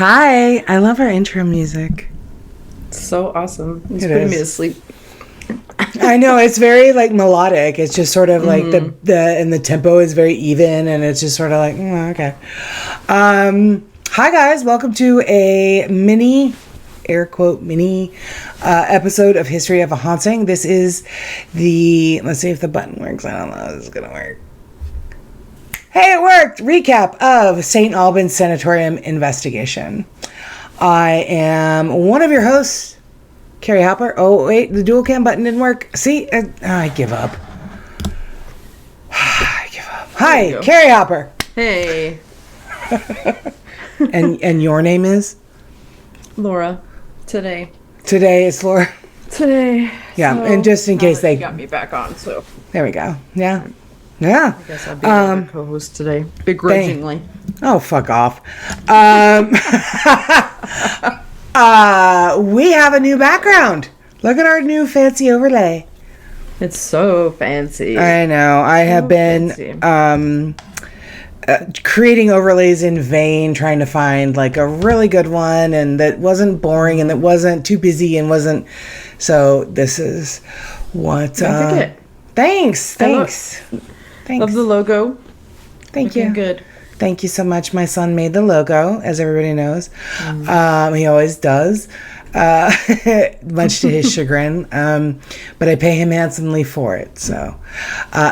Hi, I love our intro music. So awesome. It's putting me to sleep. I know, it's very like melodic. It's just sort of like the tempo is very even, and it's just sort of like, okay. Hi guys, welcome to a mini, air quote, mini episode of History of a Haunting. This is let's see if the button works. I don't know if this is going to work. Hey, it worked! Recap of St. Albans Sanatorium Investigation. I am one of your hosts, Carrie Hopper. Oh, wait, the dual cam button didn't work. See? I give up. I give up. Hi, Carrie Hopper. Hey. And your name is? Laura. Today it's Laura. Today. Yeah, so, and just in case they got me back on, so. There we go. Yeah. Yeah. I guess I'll be the co-host today. Begrudgingly. Oh, fuck off. We have a new background. Look at our new fancy overlay. It's so fancy. I know. I have been creating overlays in vain, trying to find like a really good one and that wasn't boring and that wasn't too busy and wasn't. So this is what. Thanks. Love the logo. Thank you. Good. Thank you so much. My son made the logo, as everybody knows. He always does, much to his chagrin. But I pay him handsomely for it. So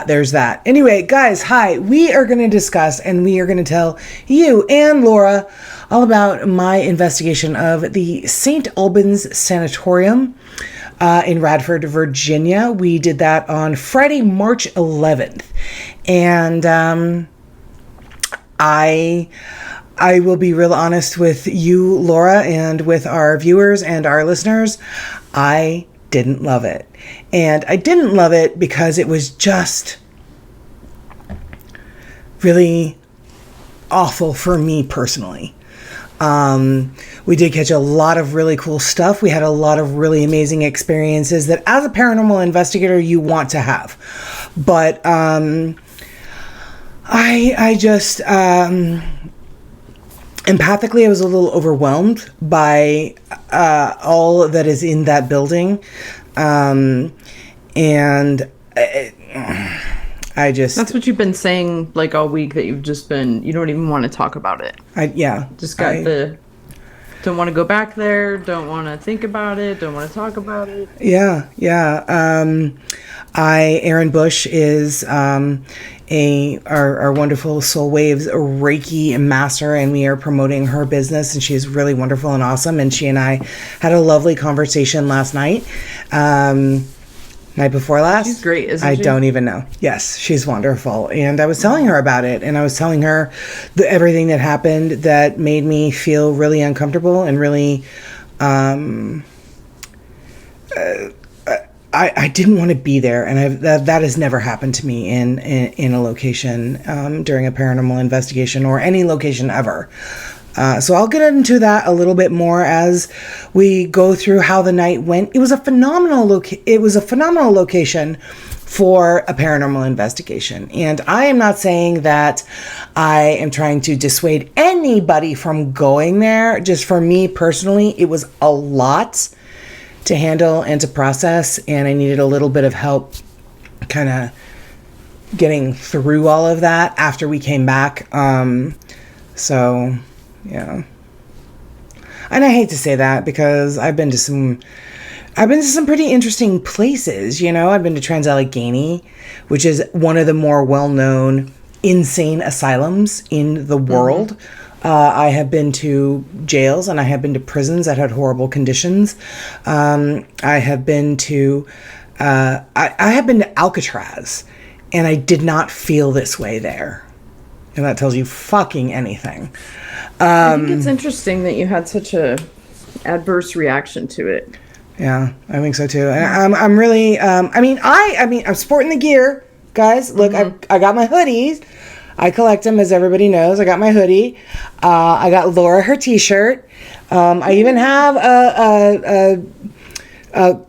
there's that. Anyway, guys, hi. We are going to discuss and we are going to tell you and Laura all about my investigation of the St. Albans Sanatorium in Radford, Virginia. We did that on Friday, March 11th. And I will be real honest with you, Laura, and with our viewers and our listeners. I didn't love it. And I didn't love it because it was just really awful for me personally. We did catch a lot of really cool stuff. We had a lot of really amazing experiences that as a paranormal investigator you want to have. But I just empathically I was a little overwhelmed by all that is in that building. And I just... That's what you've been saying like all week, that you don't even want to talk about it. Don't want to go back there, don't want to think about it, don't want to talk about it. Yeah. Erin Bush is our wonderful Soul Waves Reiki master, and we are promoting her business, and she is really wonderful and awesome. And she and I had a lovely conversation last night. Night before last. She's great, isn't she? I don't even know. Yes, she's wonderful. And I was telling her about it, and I was telling her everything that happened that made me feel really uncomfortable and really I didn't want to be there, and that has never happened to me in a location during a paranormal investigation or any location ever. So I'll get into that a little bit more as we go through how the night went. It was a phenomenal location for a paranormal investigation. And I am not saying that I am trying to dissuade anybody from going there. Just for me personally, it was a lot to handle and to process, and I needed a little bit of help kind of getting through all of that after we came back. So yeah. And I hate to say that because I've been to some pretty interesting places, you know. I've been to Trans-Allegheny, which is one of the more well-known insane asylums in the world. I have been to jails and I have been to prisons that had horrible conditions. I have been to Alcatraz, and I did not feel this way there. And that tells you fucking anything. I think it's interesting that you had such a adverse reaction to it. Yeah, I think so too. And I'm really, I'm sporting the gear, guys. Look, I got my hoodies. I collect them, as everybody knows. I got my hoodie. I got Laura her t-shirt. I even have a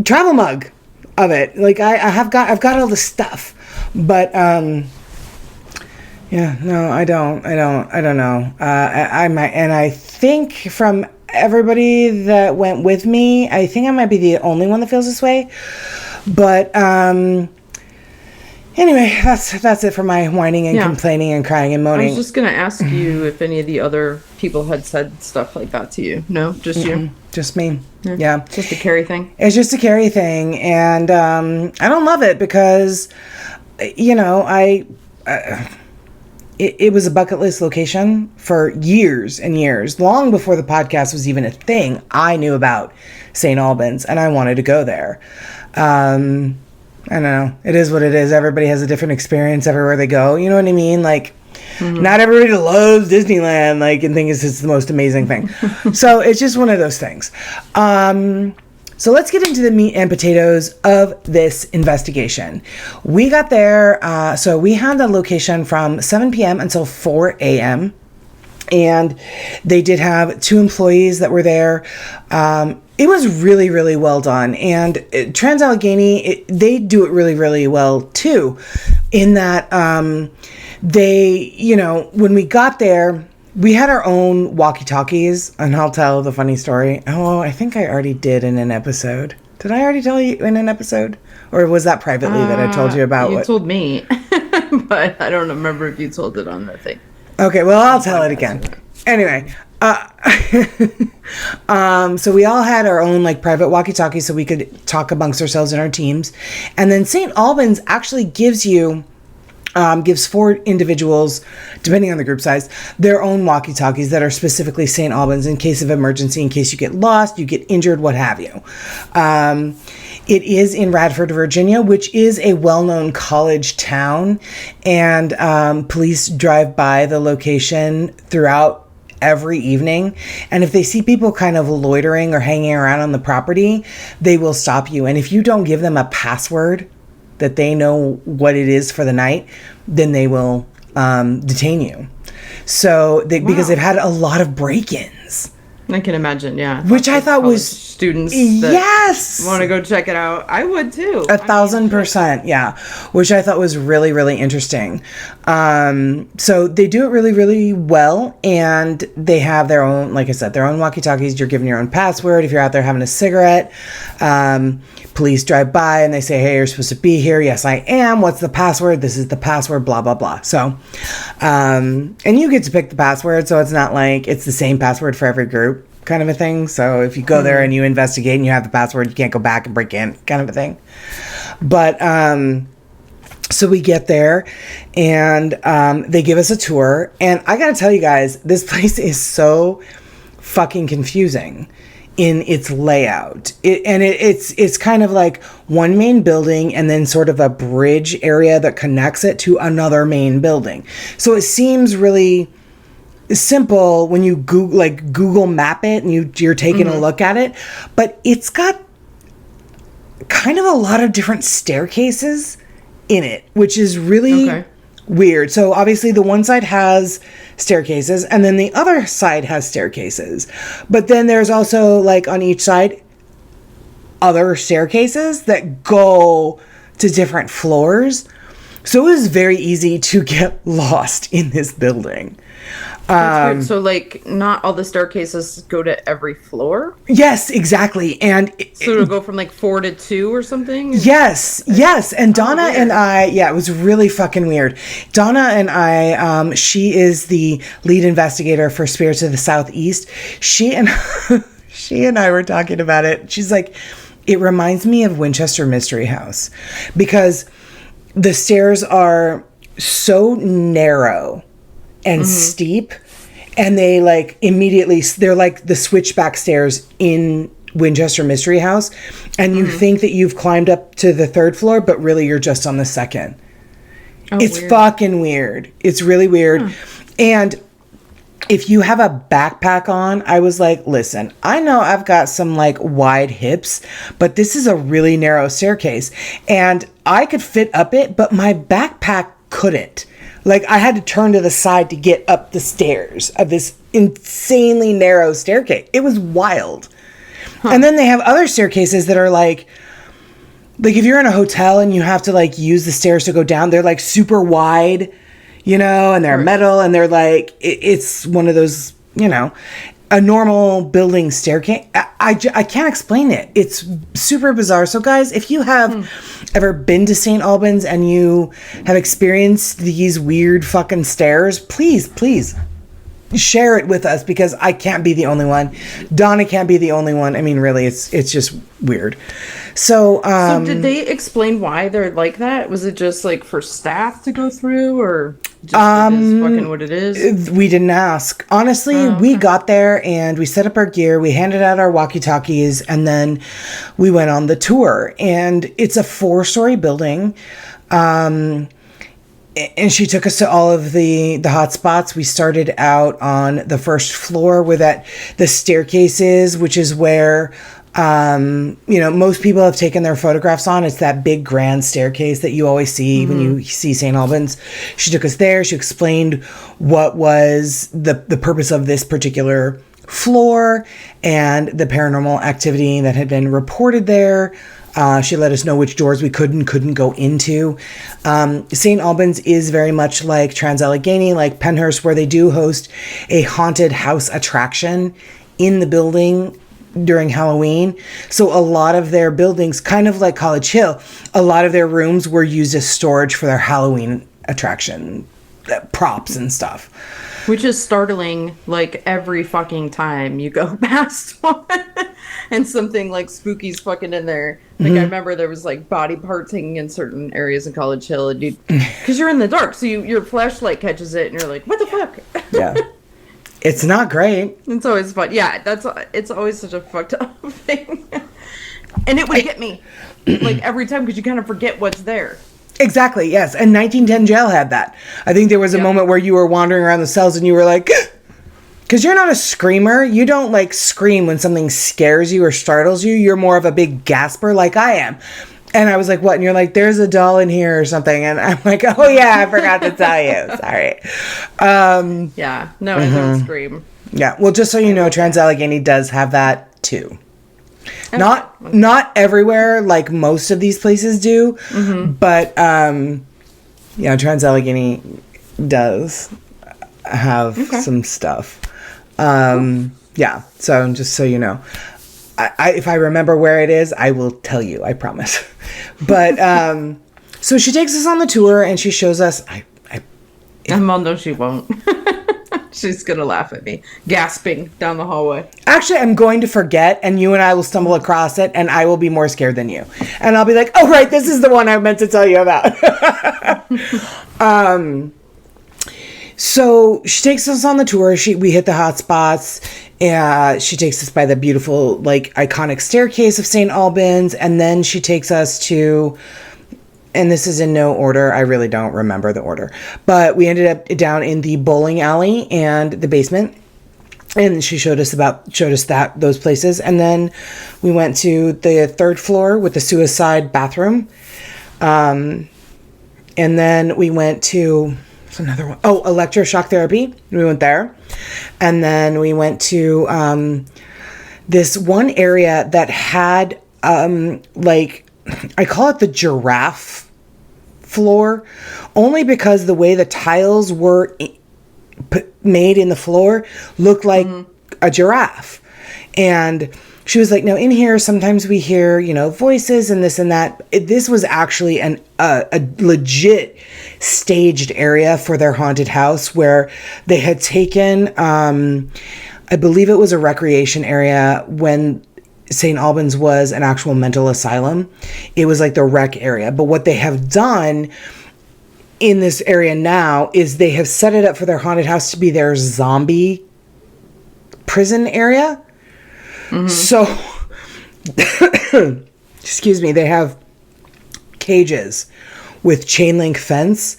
travel mug of it. Like I've got all the stuff. But Yeah, no, I don't know. I might, and I think from everybody that went with me, I think I might be the only one that feels this way. But anyway, that's it for my whining and complaining and crying and moaning. I was just gonna ask you if any of the other people had said stuff like that to you. No, just you. Just me. Yeah. Just a Carrie thing. It's just a Carrie thing, and I don't love it because, you know, it was a bucket list location for years and years. Long before the podcast was even a thing, I knew about St. Albans, and I wanted to go there. I don't know. It is what it is. Everybody has a different experience everywhere they go. You know what I mean? Like, not everybody loves Disneyland, like, and thinks it's the most amazing thing. So it's just one of those things. So let's get into the meat and potatoes of this investigation. We got there, so we had the location from 7 p.m. until 4 a.m. And they did have 2 employees that were there. It was really, really well done. And Trans-Allegheny, they do it really, really well too. In that they, you know, when we got there, we had our own walkie-talkies, and I'll tell the funny story. Oh, I think I already did in an episode. Did I already tell you in an episode? Or was that privately that I told you about? You told me, but I don't remember if you told it on the thing. Okay, well, I'll tell it again. Anyway, so we all had our own like private walkie-talkies so we could talk amongst ourselves in our teams. And then St. Albans actually gives 4 individuals, depending on the group size, their own walkie-talkies that are specifically St. Albans in case of emergency, in case you get lost, you get injured, what have you. It is in Radford, Virginia, which is a well-known college town, and police drive by the location throughout every evening, and if they see people kind of loitering or hanging around on the property, they will stop you. And if you don't give them a password that they know what it is for the night, then they will detain you. So because they've had a lot of break-ins. I can imagine, yeah. Which I thought was students that want to go check it out. I would too. 1,000%, yeah. Which I thought was really, really interesting. So they do it really, really well, and they have their own, like I said, their own walkie-talkies. You're given your own password if you're out there having a cigarette. Police drive by and they say, hey, you're supposed to be here. Yes, I am. What's the password? This is the password, blah, blah, blah. So, and you get to pick the password, so it's not like it's the same password for every group kind of a thing. So if you go there and you investigate and you have the password, you can't go back and break in kind of a thing. But, so we get there and they give us a tour. And I got to tell you guys, this place is so fucking confusing in its layout. It's kind of like one main building and then sort of a bridge area that connects it to another main building. So it seems really simple when you Google map it and you're taking a look at it, but it's got kind of a lot of different staircases in it, which is really weird. So obviously the one side has staircases and then the other side has staircases, but then there's also like on each side other staircases that go to different floors. So it was very easy to get lost in this building. So like not all the staircases go to every floor? Yes, exactly. And so it'll go from like 4 to 2 or something? Yes. And Donna and I, it was really fucking weird. Donna and I, she is the lead investigator for Spirits of the Southeast. She and I were talking about it. She's like, it reminds me of Winchester Mystery House because the stairs are so narrow and steep, and they like immediately, they're like the switchback stairs in Winchester Mystery House, and you think that you've climbed up to the 3rd floor, but really you're just on the 2nd. It's weird. Fucking weird. It's really weird. And if you have a backpack on, I was like, listen, I know I've got some like wide hips, but this is a really narrow staircase and I could fit up it, but my backpack couldn't. Like I had to turn to the side to get up the stairs of this insanely narrow staircase. It was wild. And then they have other staircases that are like if you're in a hotel and you have to like use the stairs to go down, they're like super wide. and they're metal, and they're like, it's one of those, a normal building staircase. I can't explain it. It's super bizarre. So guys, if you have ever been to St. Albans and you have experienced these weird fucking stairs, please share it with us, because I can't be the only one. Donna can't be the only one. I mean, really, it's just weird. So did they explain why they're like that? Was it just like for staff to go through, or just it is fucking what it is? We didn't ask. Honestly, we got there and we set up our gear, we handed out our walkie-talkies, and then we went on the tour. And it's a 4-story building. And she took us to all of the hot spots. We started out on the first floor where the staircase is, which is where most people have taken their photographs on. It's that big grand staircase that you always see when you see St. Albans. She took us there. She explained what was the purpose of this particular floor and the paranormal activity that had been reported there. She let us know which doors we couldn't go into. St. Albans is very much like Trans-Allegheny, like Penhurst, where they do host a haunted house attraction in the building during Halloween. So a lot of their buildings, kind of like College Hill, a lot of their rooms were used as storage for their Halloween attraction props and stuff. Which is startling, like, every fucking time you go past one and something like spooky's fucking in there. Like, I remember there was like body parts hanging in certain areas in College Hill, and because you're in the dark, so your flashlight catches it and you're like, what the fuck? Yeah. It's not great. It's always fun. Yeah, it's always such a fucked up thing. And it would get me, like, every time, because you kind of forget what's there. Exactly, yes. And 1910 jail had that. I think there was a moment where you were wandering around the cells and you were like, because you're not a screamer. You don't, like, scream when something scares you or startles you. You're more of a big gasper like I am. And I was like, what? And you're like, there's a doll in here or something. And I'm like, oh, yeah, I forgot to tell you. Sorry. Yeah. No, I don't scream. Yeah. Well, just so you know, Trans-Allegheny does have that, too. Okay. Not everywhere, like most of these places do. But, Trans-Allegheny does have some stuff. Yeah. So just so you know. If I remember where it is, I will tell you, I promise. But, so she takes us on the tour and she shows us, no, she won't. She's going to laugh at me, gasping down the hallway. Actually, I'm going to forget, and you and I will stumble across it, and I will be more scared than you. And I'll be like, oh, right, this is the one I meant to tell you about. So she takes us on the tour. We hit the hot spots. She takes us by the beautiful, like, iconic staircase of St. Albans. And then she takes us to, and this is in no order. I really don't remember the order. But we ended up down in the bowling alley and the basement. And she showed us those places. And then we went to the 3rd floor with the suicide bathroom. And then we went to... another one. Oh, electroshock therapy. We went there. And then we went to this one area that had, I call it the giraffe floor, only because the way the tiles were made in the floor looked like a giraffe. And she was like, no, in here, sometimes we hear, voices and this and that. This was actually a legit staged area for their haunted house where they had taken, I believe it was a recreation area when St. Albans was an actual mental asylum. It was like the rec area. But what they have done in this area now is they have set it up for their haunted house to be their zombie prison area. So, excuse me, they have cages with chain link fence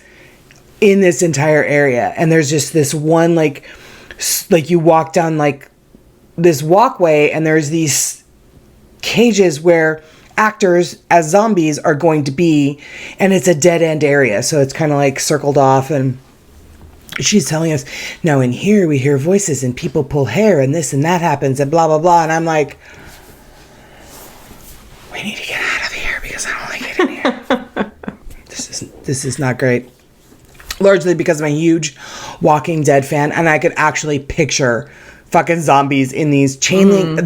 in this entire area. And there's just this one, like you walk down like this walkway and there's these cages where actors as zombies are going to be, and it's a dead end area. So it's kind of like circled off, and she's telling us, now in here we hear voices and people pull hair and this and that happens and blah, blah, blah. And I'm like, we need to get out of here because I don't like it in here. This is not great. largely because I'm a huge Walking Dead fan, and I could actually picture fucking zombies in these chain link.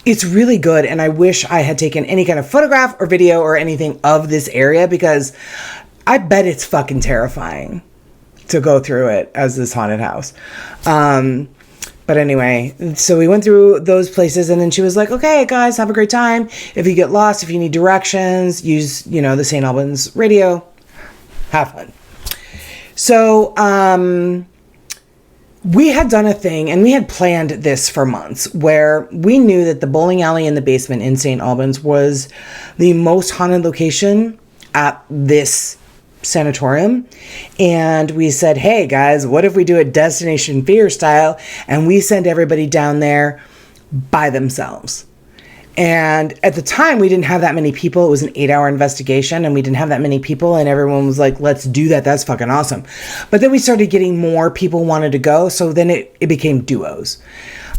It's really good, and I wish I had taken any kind of photograph or video or anything of this area, because I bet it's fucking terrifying to go through it as this haunted house. But anyway, so we went through those places, and then she was like, okay, guys, have a great time. If you get lost, if you need directions, use, the St. Albans radio. Have fun. So, we had done a thing, and we had planned this for months, where we knew that the bowling alley in the basement in St. Albans was the most haunted location at this sanatorium. And we said, hey guys, what if we do it Destination Fear style, and we send everybody down there by themselves? And at the time, we didn't have that many people. It was an 8-hour investigation, and we didn't have that many people, and everyone was like, let's do that. That's fucking awesome. But then we started getting more people wanted to go, so then it became duos.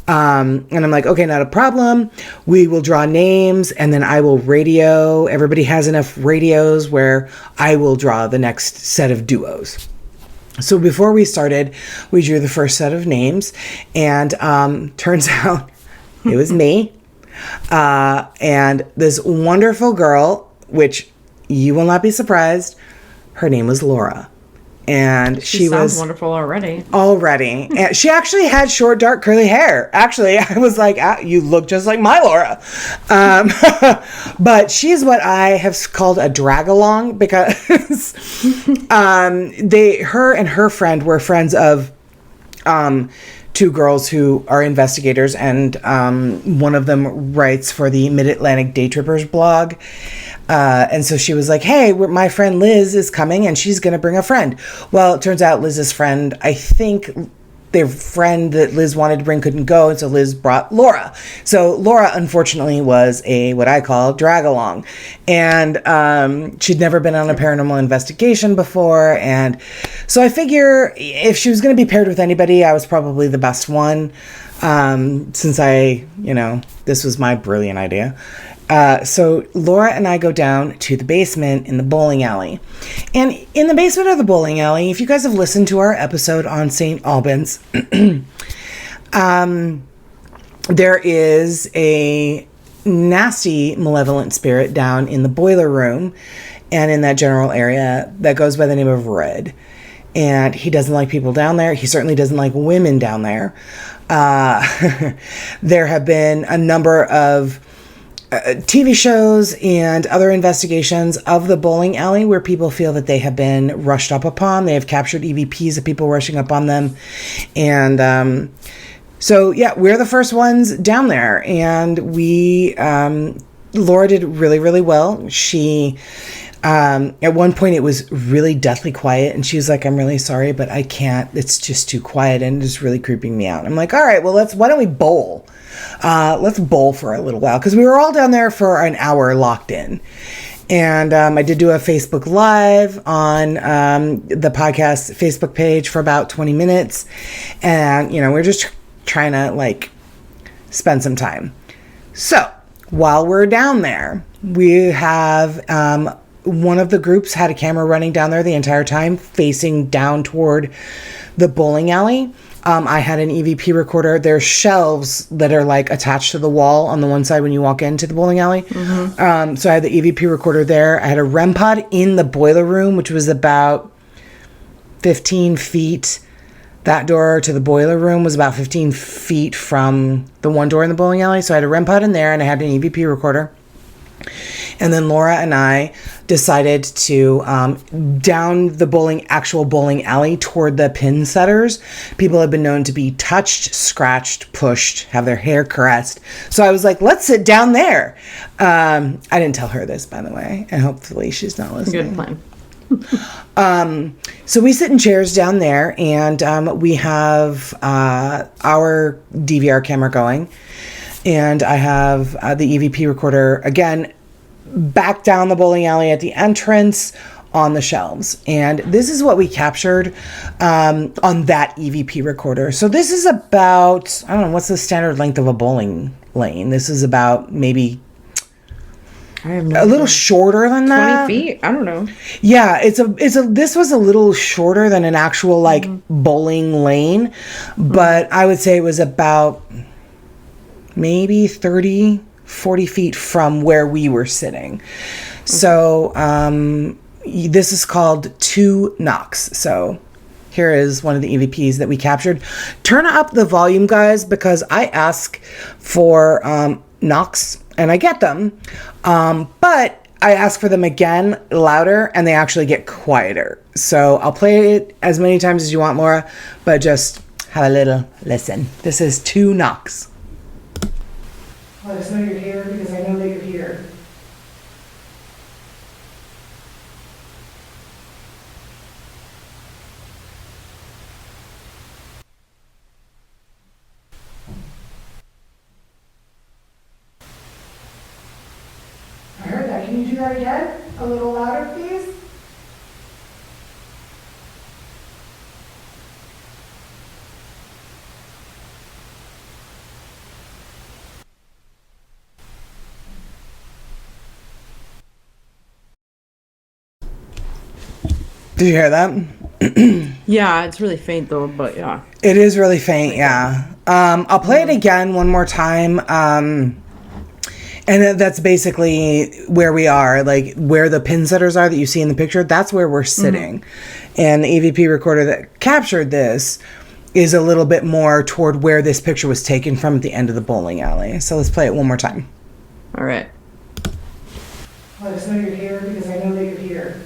And I'm like, okay, not a problem. We will draw names, and then I will radio. Everybody has enough radios where I will draw the next set of duos. So before we started, we drew the first set of names, and turns out it was me. And this wonderful girl, which you will not be surprised, her name was Laura. And she was wonderful already. And she actually had short, dark, curly hair. Actually, I was like, you look just like my Laura. But she's what I have called a drag-along, because her and her friend were friends of two girls who are investigators, and one of them writes for the Mid-Atlantic Day Trippers blog. And so she was like, hey, my friend Liz is coming, and she's going to bring a friend. Well, it turns out Liz's friend, I think their friend that Liz wanted to bring couldn't go, and so Liz brought Laura. So Laura, unfortunately, was what I call drag-along. And she'd never been on a paranormal investigation before, and so I figure if she was going to be paired with anybody, I was probably the best one, since this was my brilliant idea. So Laura and I go down to the basement in the bowling alley. And in the basement of the bowling alley, if you guys have listened to our episode on St. Albans, there is a nasty, malevolent spirit down in the boiler room and in that general area that goes by the name of Red. And he doesn't like people down there. He certainly doesn't like women down there. There have been a number of TV shows and other investigations of the bowling alley where people feel that they have been rushed up upon. They have captured EVPs of people rushing up on them. And so, yeah, we're the first ones down there. And Laura did really, really well. She, at one point, it was really deathly quiet. And she was like, I'm really sorry, but I can't. It's just too quiet, and it's really creeping me out. I'm like, all right, well, why don't we bowl? Let's bowl for a little while, because we were all down there for an hour locked in. And I did do a Facebook Live on the podcast Facebook page for about 20 minutes. And, we're just trying to, spend some time. So, while we're down there, we have one of the groups had a camera running down there the entire time, facing down toward the bowling alley. I had an EVP recorder. There's shelves that are attached to the wall on the one side when you walk into the bowling alley. Mm-hmm. So I had the EVP recorder there. I had a REM pod in the boiler room, which was about 15 feet. That door to the boiler room was about 15 feet from the one door in the bowling alley. So I had a REM pod in there, and I had an EVP recorder. And then Laura and I decided to down the actual bowling alley toward the pin setters. People have been known to be touched, scratched, pushed, have their hair caressed. So I was like, let's sit down there. I didn't tell her this, by the way, and hopefully she's not listening. Good plan. So we sit in chairs down there, and we have our DVR camera going. And I have the EVP recorder, again, back down the bowling alley at the entrance on the shelves. And this is what we captured on that EVP recorder. So this is about, I don't know, what's the standard length of a bowling lane? This is about maybe I have no a little idea. shorter than 20 that. feet? I don't know. Yeah, this was a little shorter than an actual like bowling lane, but I would say it was about maybe 30, 40 feet from where we were sitting. So this is called 2 knocks. So here is one of the EVPs that we captured. Turn up the volume, guys, because I ask for knocks and I get them. But I ask for them again louder and they actually get quieter. So I'll play it as many times as you want, Laura, but just have a little listen. This is 2 knocks. Let us know you're here because I know that you're here. I heard that. Can you do that again? A little louder, please? Did you hear that? Yeah, it's really faint though, but yeah. It is really faint, yeah. I'll play it again one more time. And that's basically where we are, like where the pin setters are that you see in the picture. That's where we're sitting. And the EVP recorder that captured this is a little bit more toward where this picture was taken from at the end of the bowling alley. So let's play it one more time. All right. Let us know you're here because I know that you're here.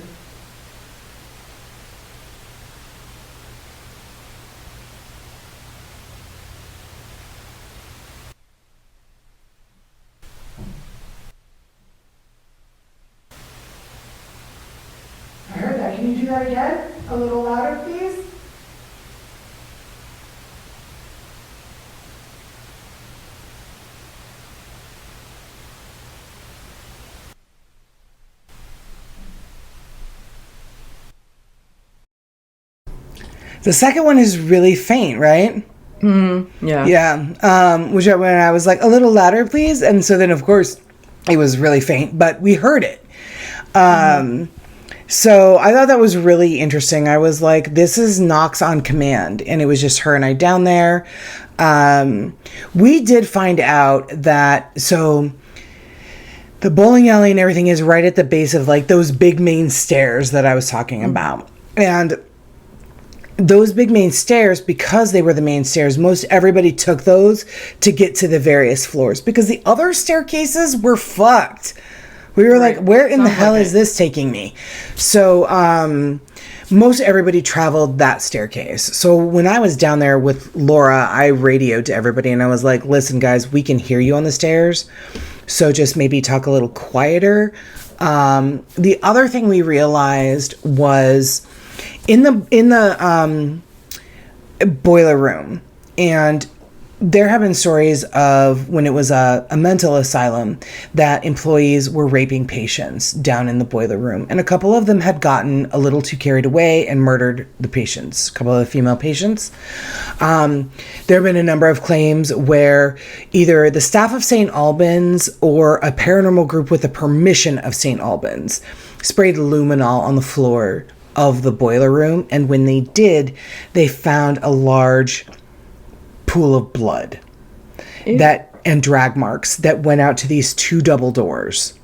I heard that. Can you do that again? A little louder, please? The second one is really faint, right? Yeah. Yeah. Which when I was like, a little louder, please. And so then, of course, it was really faint, but we heard it. So I thought that was really interesting. I was like, this is knocks on command. And it was just her and I down there. We did find out that, so the bowling alley and everything is right at the base of like those big main stairs that I was talking about. And those big main stairs, because they were the main stairs, most everybody took those to get to the various floors because the other staircases were fucked. We were like, where in the hell is this taking me? So most everybody traveled that staircase. So when I was down there with Laura, I radioed to everybody and I was like, listen, guys, we can hear you on the stairs. So just maybe talk a little quieter. The other thing we realized was in the boiler room, and there have been stories of when it was a mental asylum that employees were raping patients down in the boiler room. And a couple of them had gotten a little too carried away and murdered the patients, a couple of the female patients. There have been a number of claims where either the staff of St. Albans or a paranormal group with the permission of St. Albans sprayed luminol on the floor of the boiler room. And when they did, they found a large pool of blood and drag marks that went out to these 2 double doors.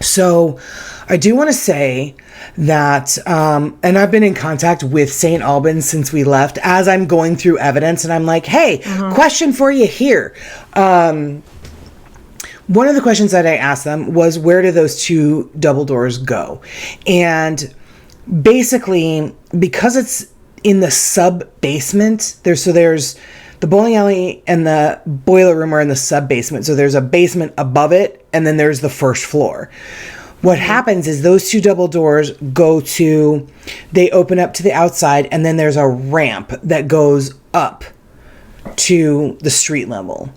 So I do want to say that, and I've been in contact with St. Albans since we left as I'm going through evidence and I'm like, hey, question for you here. One of the questions that I asked them was, where do those 2 double doors go? And basically, because it's in the sub basement, there's the bowling alley and the boiler room are in the sub basement. So there's a basement above it, and then there's the first floor. What happens is those 2 double doors they open up to the outside, and then there's a ramp that goes up to the street level.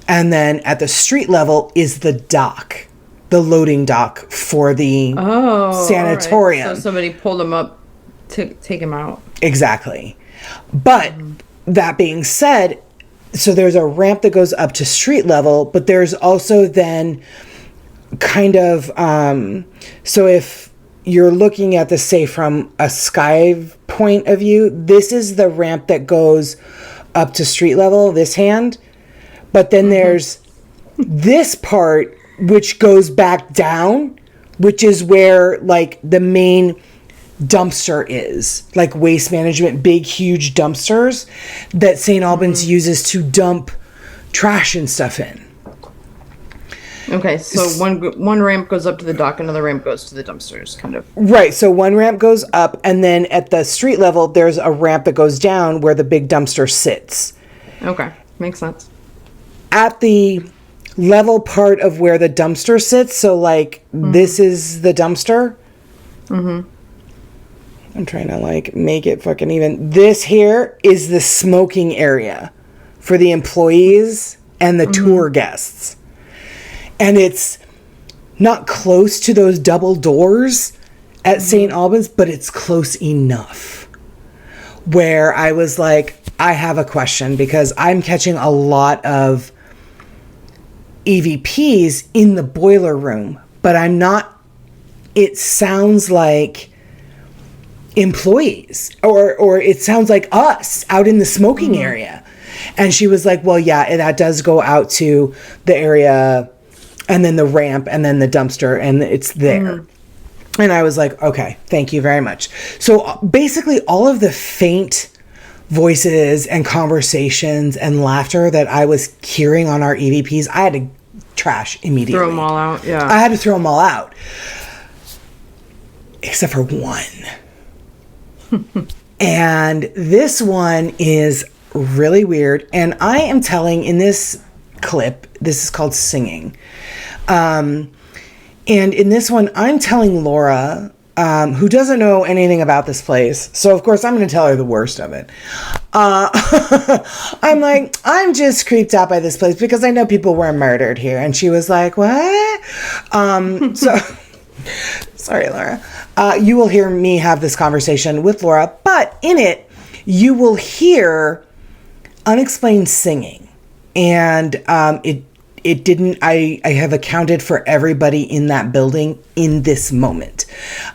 And then at the street level is the dock, the loading dock for the sanatorium. Right. So somebody pulled him up to take him out. Exactly. But that being said, so there's a ramp that goes up to street level, but there's also then kind of, so if you're looking at this, say, from a sky point of view, this is the ramp that goes up to street level, this hand. But then there's this part which goes back down, which is where like the main dumpster is, like waste management, big, huge dumpsters that St. Albans uses to dump trash and stuff in. Okay, so one ramp goes up to the dock, another ramp goes to the dumpsters, kind of. Right, so one ramp goes up, and then at the street level, there's a ramp that goes down where the big dumpster sits. Okay, makes sense. At the level part of where the dumpster sits, so like this is the dumpster. I'm trying to like make it fucking even. This here is the smoking area for the employees and the tour guests. And it's not close to those double doors at St. Albans, but it's close enough where I was like, I have a question, because I'm catching a lot of EVPs in the boiler room, but I'm not, it sounds like employees or it sounds like us out in the smoking area. And she was like, well, yeah, that does go out to the area and then the ramp and then the dumpster, and it's there. And I was like, okay, thank you very much. So basically all of the faint voices and conversations and laughter that I was hearing on our EVPs, I had to trash immediately. Throw them all out, yeah. I had to throw them all out. Except for one. And this one is really weird. And I am telling in this clip, this is called Singing. And in this one, I'm telling Laura, who doesn't know anything about this place. So, of course, I'm going to tell her the worst of it. I'm like, I'm just creeped out by this place because I know people were murdered here. And she was like, what? So, sorry, Laura. You will hear me have this conversation with Laura. But in it, you will hear unexplained singing. And it didn't, I have accounted for everybody in that building in this moment.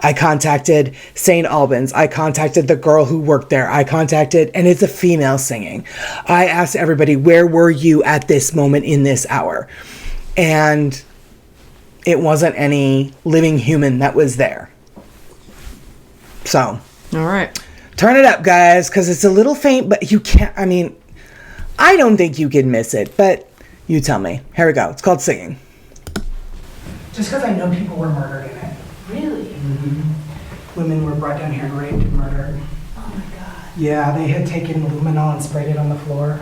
I contacted St. Albans. I contacted the girl who worked there. And it's a female singing. I asked everybody, where were you at this moment in this hour? And it wasn't any living human that was there. So. All right. Turn it up, guys, because it's a little faint, but you can't, I mean, I don't think you can miss it, but you tell me. Here we go. It's called Singing. Just because I know people were murdered in it. Really? Mm-hmm. Women were brought down here and raped and murdered. Oh my God. Yeah, they had taken luminol and sprayed it on the floor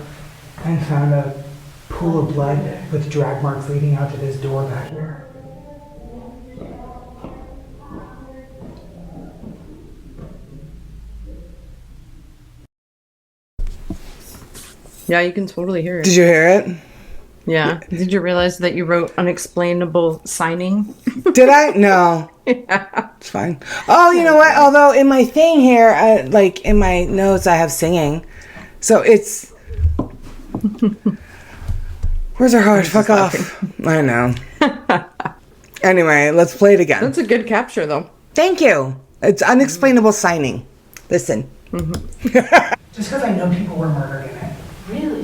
and found a pool of blood with drag marks leading out to this door back here. Yeah, you can totally hear it. Did you hear it? Yeah. Did you realize that you wrote unexplainable signing? Did I? No. Yeah. It's fine. Oh, you know what? Although in my thing here, like in my notes, I have singing. So it's... Where's our heart? Fuck off. I know. Anyway, let's play it again. That's a good capture, though. Thank you. It's unexplainable signing. Listen. Just because I know people were murdered in it. Really?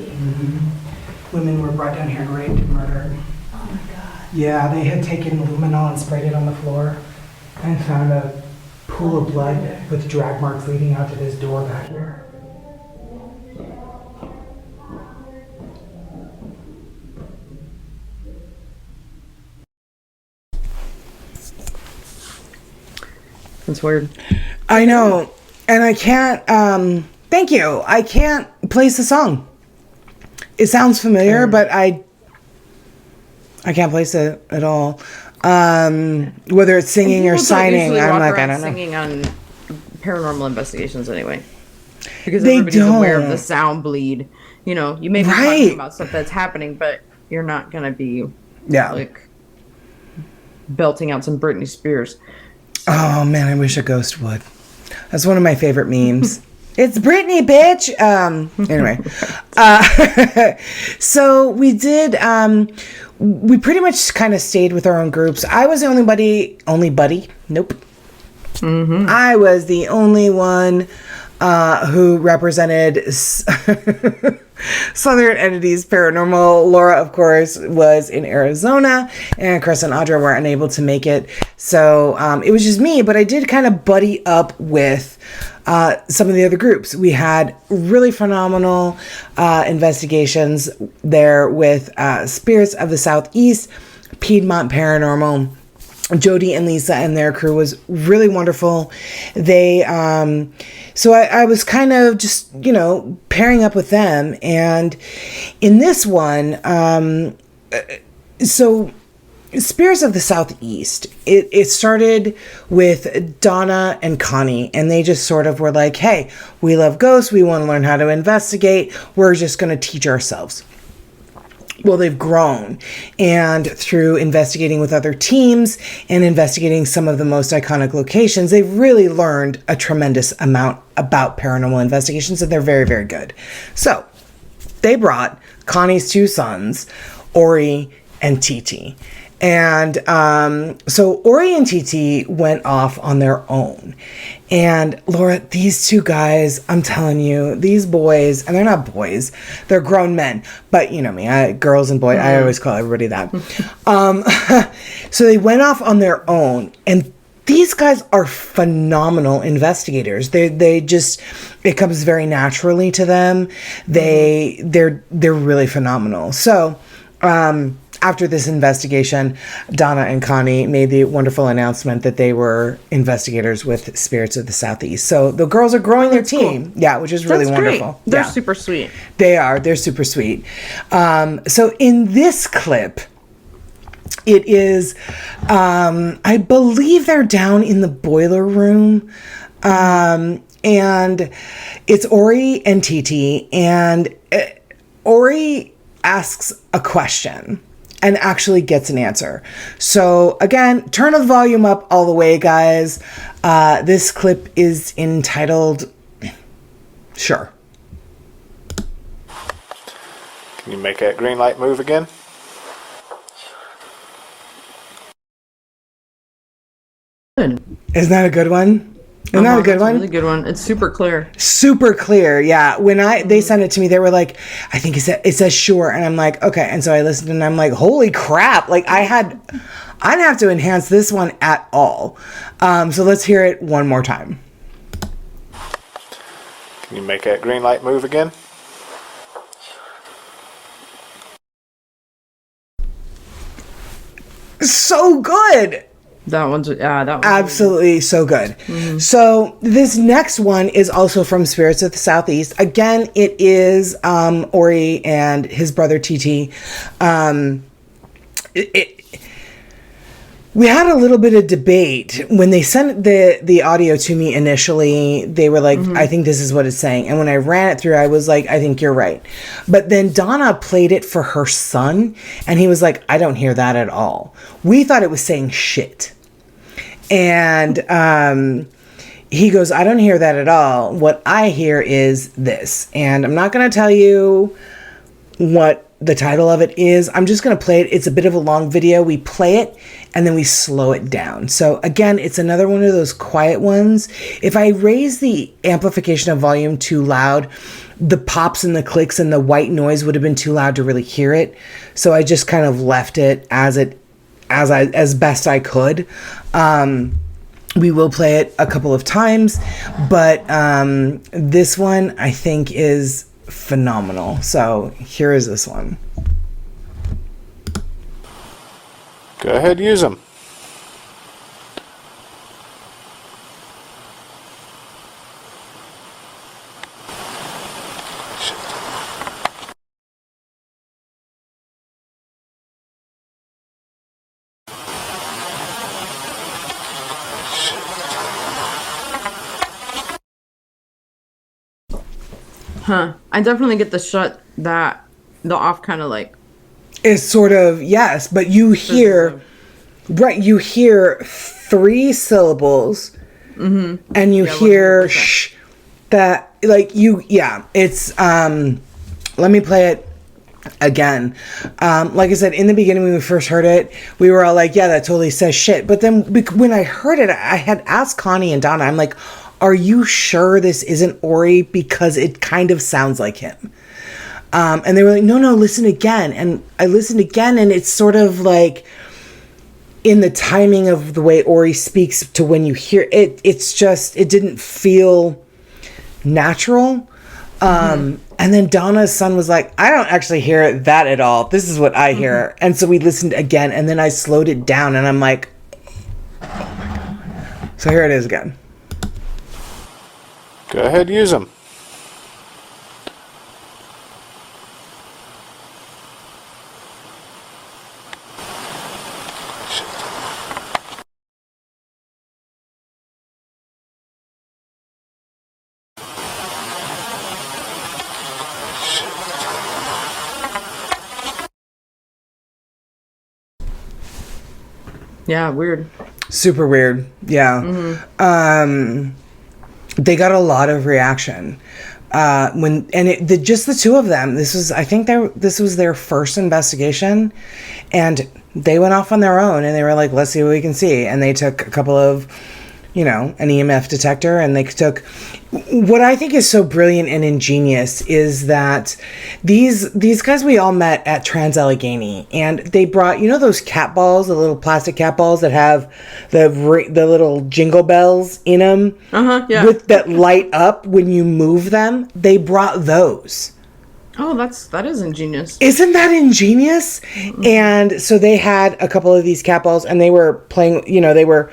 Women were brought down here and raped and murdered. Oh my God. Yeah, they had taken luminol and sprayed it on the floor and found a pool of blood with drag marks leading out to this door back here. That's weird. I know. And I can't, thank you. I can't place the song. It sounds familiar, but I can't place it at all. Whether it's singing or signing, I'm like, I don't know. Singing on paranormal investigations anyway, because They everybody's aware of don't. the sound bleed. You know, you may be Right. talking about stuff that's happening, but you're not gonna be like belting out some Britney Spears. Oh man, I wish a ghost would. That's one of my favorite memes. It's Britney, bitch. Anyway, so we did. We pretty much kind of stayed with our own groups. I was the only buddy. Nope. Mm-hmm. I was the only one who represented Southern Entities Paranormal. Laura, of course, was in Arizona, and Chris and Audra were unable to make it. So it was just me, but I did kind of buddy up with some of the other groups. We had really phenomenal investigations there with Spirits of the Southeast, Piedmont Paranormal. Jody and Lisa and their crew was really wonderful. They, so I was kind of just, pairing up with them. And in this one, so Spirits of the Southeast, it started with Donna and Connie, and they just sort of were like, hey, we love ghosts. We want to learn how to investigate. We're just going to teach ourselves. Well, they've grown, and through investigating with other teams and investigating some of the most iconic locations, they've really learned a tremendous amount about paranormal investigations, and they're very, very good. So they brought Connie's two sons, Ori and Titi. And so Ori and Titi went off on their own. And Laura, these two guys, I'm telling you, these boys, and they're not boys, they're grown men. But you know me, girls and boys, I always call everybody that. So they went off on their own. And these guys are phenomenal investigators. They just, it comes very naturally to them. They're really phenomenal. So, after this investigation, Donna and Connie made the wonderful announcement that they were investigators with Spirits of the Southeast. So the girls are growing their team. Cool. Yeah, which is really wonderful. Great. They're super sweet. They are. They're super sweet. So in this clip, it is, I believe they're down in the boiler room. And it's Ori and Titi. And Ori asks a question and actually gets an answer. So again, turn the volume up all the way, guys. This clip is entitled, Sure. Can you make that green light move again? Isn't that a good one? Isn't that a good one? Really good one. It's super clear. Super clear, yeah. When they sent it to me, they were like, I think it says sure. And I'm like, okay. And so I listened and I'm like, holy crap. Like I'd have to enhance this one at all. So let's hear it one more time. Can you make that green light move again? So good. That one's absolutely so good. Mm-hmm. So this next one is also from Spirits of the Southeast. Again, it is Ori and his brother TT. We had a little bit of debate when they sent the audio to me initially. They were like, I think this is what it's saying. And when I ran it through, I was like, I think you're right. But then Donna played it for her son, and he was like, I don't hear that at all. We thought it was saying shit. And he goes, I don't hear that at all. What I hear is this. And I'm not going to tell you what the title of it is. I'm just going to play it. It's a bit of a long video. We play it and then we slow it down. So again, it's another one of those quiet ones. If I raise the amplification of volume too loud, the pops and the clicks and the white noise would have been too loud to really hear it. So I just kind of left it as best I could. We will play it a couple of times, but this one I think is phenomenal. So here is this one. Go ahead, use them. Huh. I definitely get the off kind of like. It's sort of, yes, but you hear, right, you hear 3 syllables, and you hear 100%. shh, that, like, it's, let me play it again. Like I said, in the beginning when we first heard it, we were all like, yeah, that totally says shit. But then when I heard it, I had asked Connie and Donna, I'm like, are you sure this isn't Ori? Because it kind of sounds like him. And they were like, no, listen again. And I listened again, and it's sort of like in the timing of the way Ori speaks to when you hear it, it's just, it didn't feel natural. And then Donna's son was like, I don't actually hear that at all. This is what I hear. And so we listened again, and then I slowed it down, and I'm like, oh my God. So here it is again. Go ahead, use them. Yeah, weird. Super weird. Yeah. They got a lot of reaction. Just the two of them, this was their first investigation, and they went off on their own, and they were like, let's see what we can see. And they took a couple of, an EMF detector, and they took, what I think is so brilliant and ingenious is that these guys we all met at Trans Allegheny, and they brought, those cat balls, the little plastic cat balls that have the little jingle bells in them, with that light up when you move them. They brought those. Oh, that is ingenious. Isn't that ingenious? Mm-hmm. And so they had a couple of these cat balls, and they were playing, they were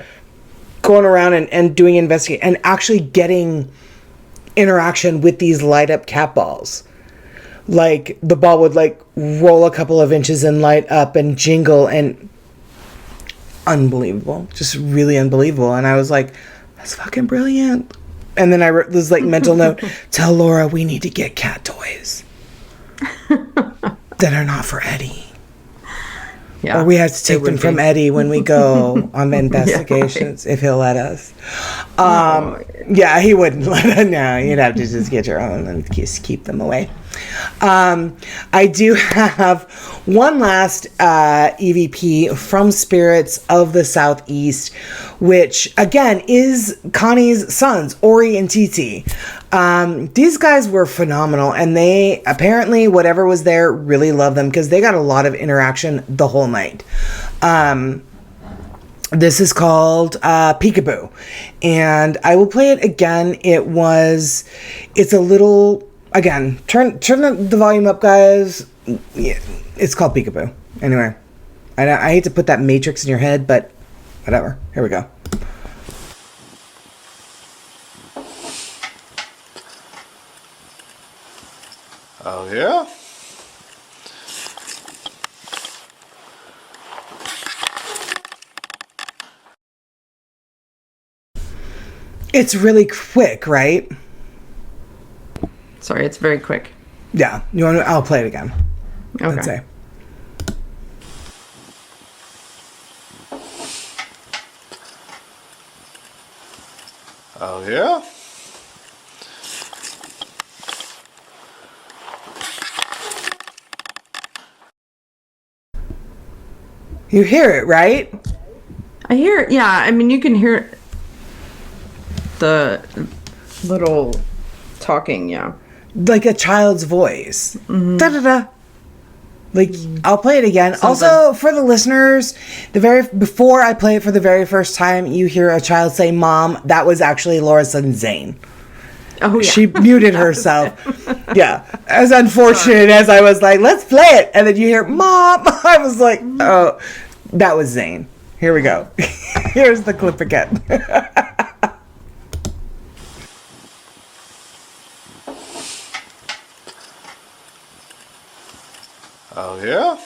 going around and doing investigation and actually getting interaction with these light up cat balls. Like the ball would like roll a couple of inches and light up and jingle, and unbelievable, just really unbelievable. And I was like, that's fucking brilliant. And then I wrote this like mental note, tell Laura we need to get cat toys that are not for Eddie. Yeah, or we have to take them from Eddie when we go on investigations, if he'll let us. Yeah, he wouldn't let us. No, you'd have to just get your own and just keep them away. I do have one last EVP from Spirits of the Southeast, which again is Connie's sons, Ori and Titi. These guys were phenomenal, and they apparently, whatever was there, really loved them because they got a lot of interaction the whole night. This is called Peekaboo, and I will play it again. It's a little, again, turn the volume up, guys. Yeah, it's called Peekaboo. Anyway, I hate to put that matrix in your head, but whatever. Here we go. Oh, yeah? It's really quick, right? Sorry, it's very quick. Yeah. I'll play it again. Okay. Let's say. Oh, yeah? You hear it, right? I hear it. Yeah, I mean, you can hear the little talking, yeah. Like a child's voice. Mm-hmm. Da-da-da. Like, I'll play it again. Something. Also, for the listeners, before I play it for the very first time, you hear a child say, Mom. That was actually Laura's son, Zane. Oh, yeah. She muted herself. Yeah. As unfortunate as I was like, let's play it. And then you hear, Mom. I was like, oh, that was Zane. Here we go. Here's the clip again. Oh, yeah?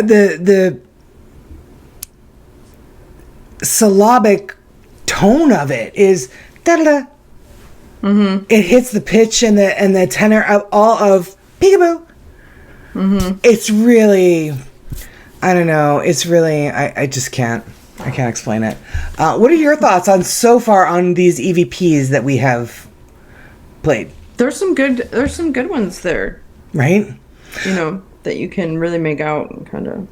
The syllabic tone of it is da-da-da. Mm-hmm. It hits the pitch and the tenor of all of peekaboo. Mm-hmm. It's really, I don't know. It's really, I just can't. I can't explain it. What are your thoughts on so far on these EVPs that we have played? There's some good ones there. Right? You know, that you can really make out and kind of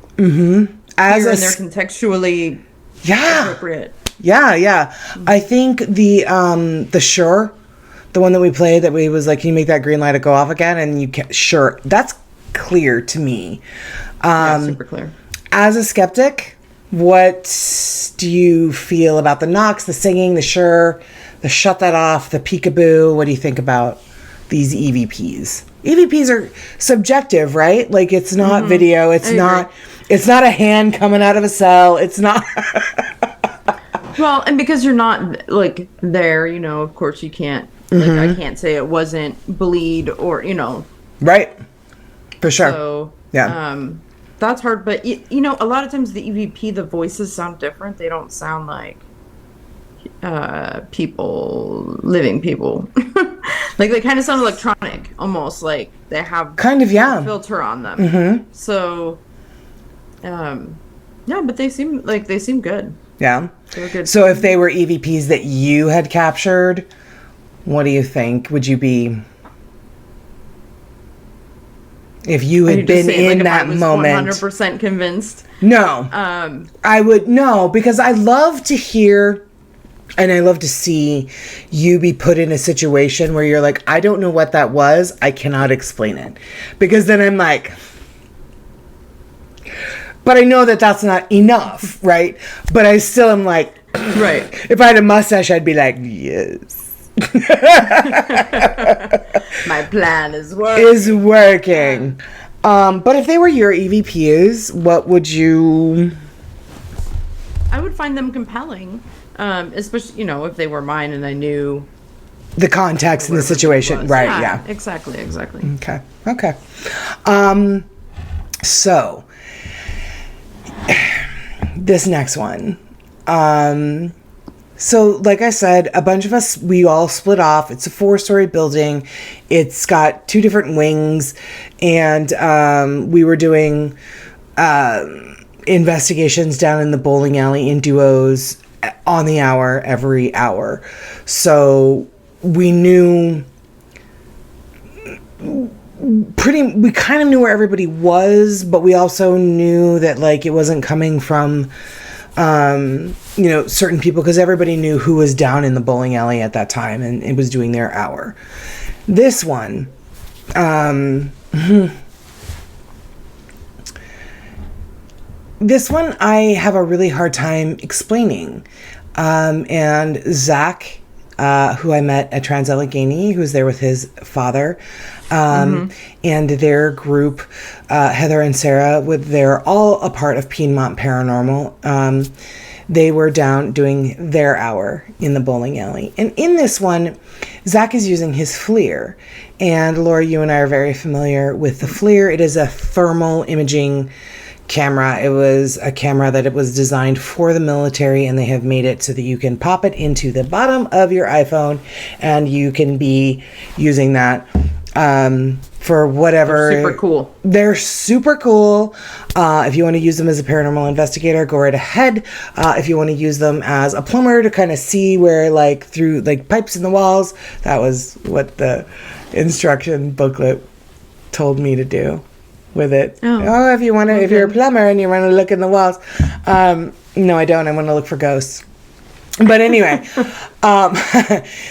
As here a and they're contextually appropriate. Yeah. I think the Sure, the one that we played that we was like, can you make that green light go off again? And you can, sure, that's clear to me. Super clear. As a skeptic, what do you feel about the knocks, the singing, the Sure, the shut that off, the peekaboo? What do you think about these EVPs? EVPs are subjective, right? Like, it's not video. It's not a hand coming out of a cell. It's not. Well, and because you're not like there, you know, of course you can't. Like, I can't say it wasn't bleed or, you know. Right. For sure. So, yeah. That's hard. But, you know, a lot of times the EVP, the voices sound different. They don't sound like living people. Like, they kind of sound electronic, almost like they have kind of, yeah, a filter on them. So, yeah, but they seem good. Yeah. They were good. So if they were EVPs that you had captured, what do you think? Would you be, if you had been in that moment? 100% convinced. No. I would, no, because I love to hear and I love to see you be put in a situation where you're like, I don't know what that was. I cannot explain it. Because then I'm like, but I know that that's not enough, right? But I still am like, right. If I had a mustache, I'd be like, yes. My plan is working. But if they were your EVPs, what would you... I would find them compelling. Especially, you know, if they were mine and I knew the context and the situation. Right, yeah. Exactly. Okay. So, this next one. So, like I said, a bunch of us, we all split off. It's a 4-story building. It's got 2 different wings. And we were doing investigations down in the bowling alley in duos on the hour, every hour. So we knew we kind of knew where everybody was, but we also knew that, like, it wasn't coming from you know, certain people, because everybody knew who was down in the bowling alley at that time and it was doing their hour. This one, this one I have a really hard time explaining. And Zach, who I met at Trans-Allegheny, who was there with his father, and their group, Heather and Sarah, they're all a part of Piedmont Paranormal. They were down doing their hour in the bowling alley. And in this one, Zach is using his FLIR. And Laura, you and I are very familiar with the FLIR. It is a thermal imaging camera. It was a camera that it was designed for the military, and they have made it so that you can pop it into the bottom of your iPhone and you can be using that for whatever. They're super cool. They're super cool. If you want to use them as a paranormal investigator, go right ahead. If you want to use them as a plumber to kind of see where, like, through, like, pipes in the walls, that was what the instruction booklet told me to do with it. Oh, if you want to, if you're a plumber and you want to look in the walls. No, I don't. I want to look for ghosts. But anyway,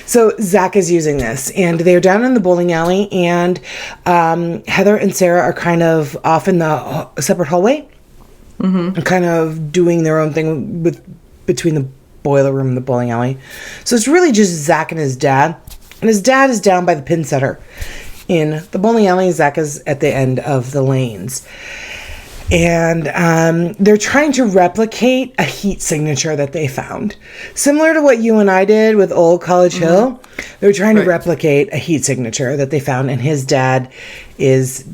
so Zach is using this, and they're down in the bowling alley, and Heather and Sarah are kind of off in the separate hallway, kind of doing their own thing between the boiler room and the bowling alley. So it's really just Zach and his dad, and his dad is down by the pin setter in the bowling alley. Zach is at the end of the lanes. And they're trying to replicate a heat signature that they found. Similar to what you and I did with Old College Hill. They're trying to replicate a heat signature that they found. And his dad is...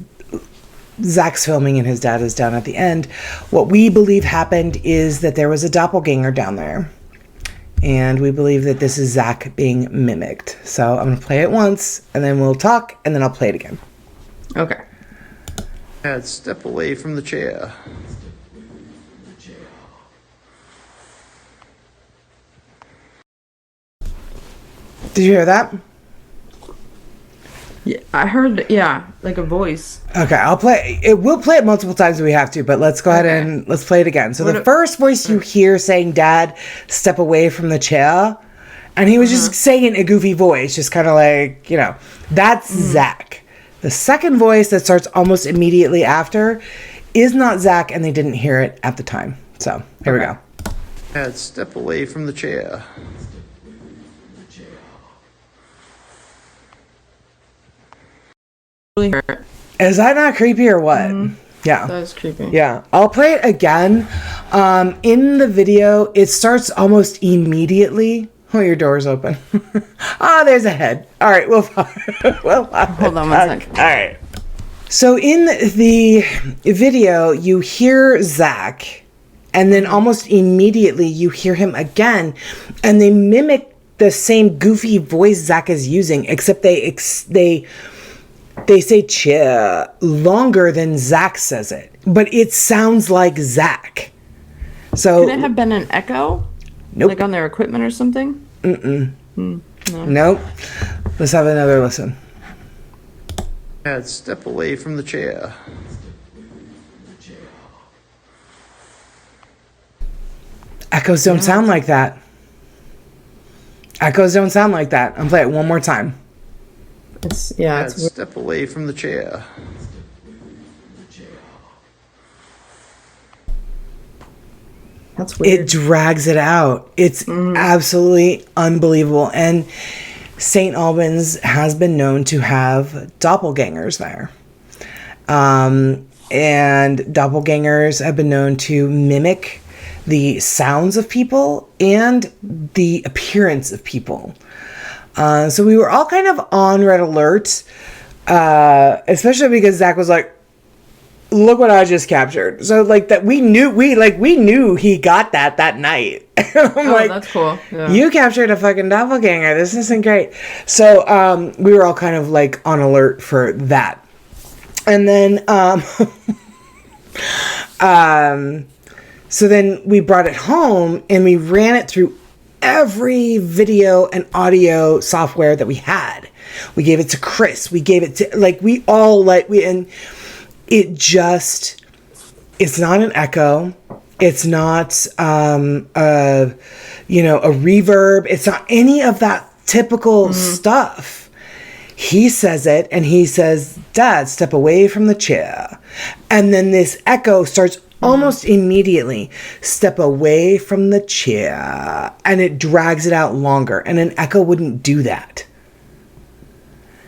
Zach's filming and his dad is down at the end. What we believe happened is that there was a doppelganger down there. And we believe that this is Zach being mimicked. So I'm going to play it once, and then we'll talk, and then I'll play it again. Okay. Dad, step away from the chair. Did you hear that? Yeah, I heard. Yeah, like a voice. Okay, I'll play it. We'll play it multiple times if we have to, but let's go ahead and let's play it again. So the first voice you hear saying, "Dad, step away from the chair," and he was just saying in a goofy voice, just kind of like, you know, that's Zach. The second voice that starts almost immediately after is not Zach, and they didn't hear it at the time. So here we go. Dad, step away from the chair. Is that not creepy or what? Yeah. That was creepy. Yeah. I'll play it again. In the video, it starts almost immediately. Oh, your door's open. There's a head. All right. We'll Hold on 1 second. All right. So in the video, you hear Zach, and then almost immediately you hear him again, and they mimic the same goofy voice Zach is using, except they say chair longer than Zach says it, but it sounds like Zach. So Could it have been an echo? Nope. Like on their equipment or something? Nope. Let's have another listen. Dad, step away from the chair. Echoes don't sound like that. Echoes don't sound like that. I'm playing it one more time. It's Dad, it's weird. step away from the chair. That's weird. It drags it out. It's absolutely unbelievable. And St. Albans has been known to have doppelgangers there. And doppelgangers have been known to mimic the sounds of people and the appearance of people. So we were all kind of on red alert, especially because Zach was like, look what I just captured. So like that we knew he got that night. I'm like, that's cool. Yeah. You captured a fucking doppelganger. This isn't great. So we were all kind of like on alert for that. And then so then we brought it home and we ran it through every video and audio software that we had. We gave it to Chris. We gave it to and it's not an echo. It's not a reverb. It's not any of that typical stuff. He says it and he says, Dad, step away from the chair. And then this echo starts almost immediately, step away from the chair. And it drags it out longer. And an echo wouldn't do that.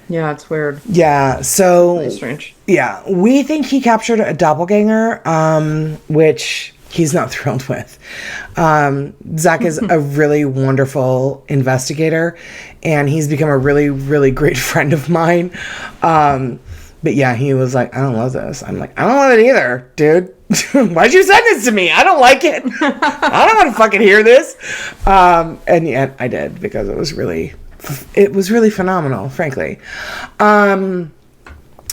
Yeah, it's weird. Yeah, so... Really strange. Yeah, we think he captured a doppelganger, which he's not thrilled with. Zach is a really wonderful investigator, and he's become a really, really great friend of mine. But yeah, he was like, I don't love this. I'm like, I don't love it either, dude. Why'd you send this to me? I don't like it. I don't want to fucking hear this. And yet I did, because it was really phenomenal, frankly.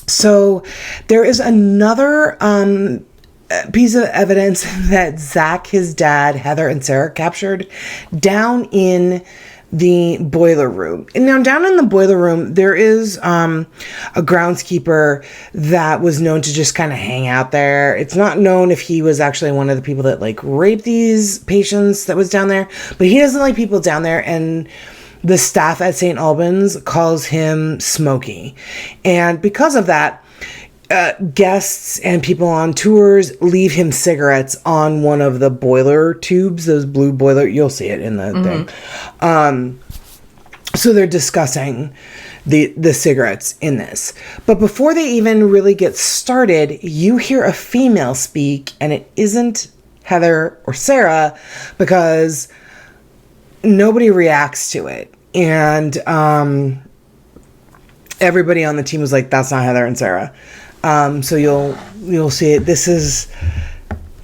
So there is another piece of evidence that Zach, his dad, Heather, and Sarah captured down in the boiler room. And now down in the boiler room, there is a groundskeeper that was known to just kind of hang out there. It's not known if he was actually one of the people that like raped these patients that was down there, but he doesn't like people down there, and the staff at St. Albans calls him Smokey. And because of that, guests and people on tours leave him cigarettes on one of the boiler tubes, those blue boiler, you'll see it in the thing. So they're discussing the cigarettes in this. But before they even really get started, you hear a female speak, and it isn't Heather or Sarah, because nobody reacts to it. And everybody on the team was like, that's not Heather and Sarah. So you'll see it. This is,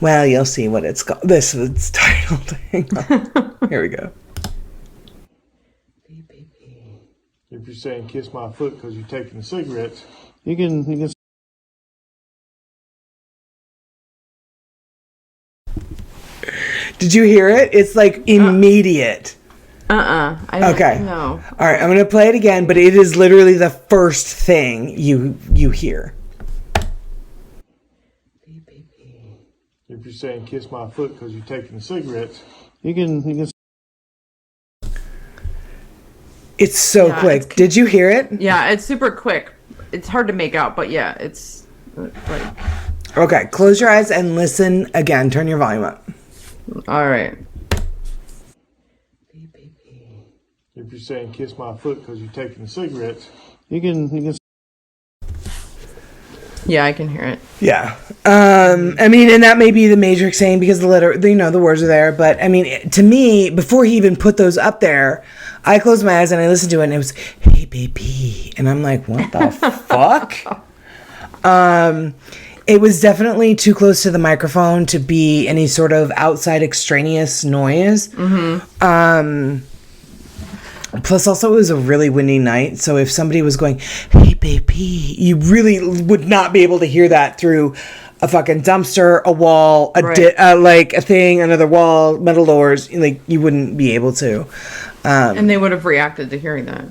well, you'll see what it's called. This is titled. Hang on. Here we go. If you're saying kiss my foot because you're taking the cigarettes, You can. Did you hear it? It's like immediate. I don't Okay. know. All right, I'm going to play it again, but it is literally the first thing you hear. If you're saying kiss my foot because you're taking cigarettes, You can. It's so Yeah, quick. it's- Did you hear it? Yeah, it's super quick. It's hard to make out, but yeah, it's like, Okay, close your eyes and listen again. Turn your volume up. all right. if you're saying kiss my foot because you're taking cigarettes, You can. Yeah, I can hear it. Yeah. I mean, and that may be the Matrix saying because the words are there. But I mean, to me, before he even put those up there, I closed my eyes and I listened to it and it was, hey, baby. And I'm like, what the fuck? It was definitely too close to the microphone to be any sort of outside extraneous noise. Plus, also, it was a really windy night. So if somebody was going, hey, baby, you really would not be able to hear that through a fucking dumpster, a wall, like a thing, another wall, metal doors. Like, you wouldn't be able to. And they would have reacted to hearing that.